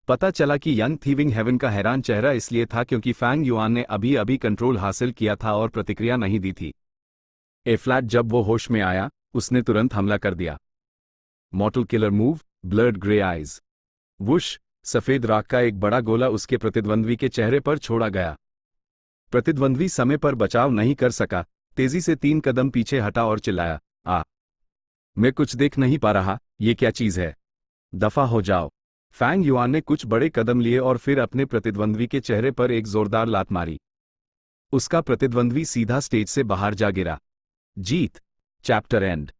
पता चला कि यंग थीविंग हेवन का हैरान चेहरा इसलिए था क्योंकि फैंग युआन ने अभी अभी कंट्रोल हासिल किया था और प्रतिक्रिया नहीं दी थी। फ्लैट जब वो होश में आया, उसने तुरंत हमला कर दिया। मॉर्टल killer move, blood grey eyes. Whoosh, सफेद राख का एक बड़ा गोला उसके प्रतिद्वंद्वी के चेहरे पर छोड़ा गया। प्रतिद्वंद्वी समय पर बचाव नहीं कर सका, तेजी से 3 कदम पीछे हटा और चिल्लाया, आ, मैं कुछ देख नहीं पा रहा, ये क्या चीज है? दफा हो जाओ। फैंग युआन ने कुछ बड़े कदम लिए और फिर अपने प्रतिद्वंद्वी के चेहरे पर एक जोरदार लात मारी। उसका प्रतिद्वंद्वी सीधा स्टेज से बाहर जा गिरा। जीत। Chapter and.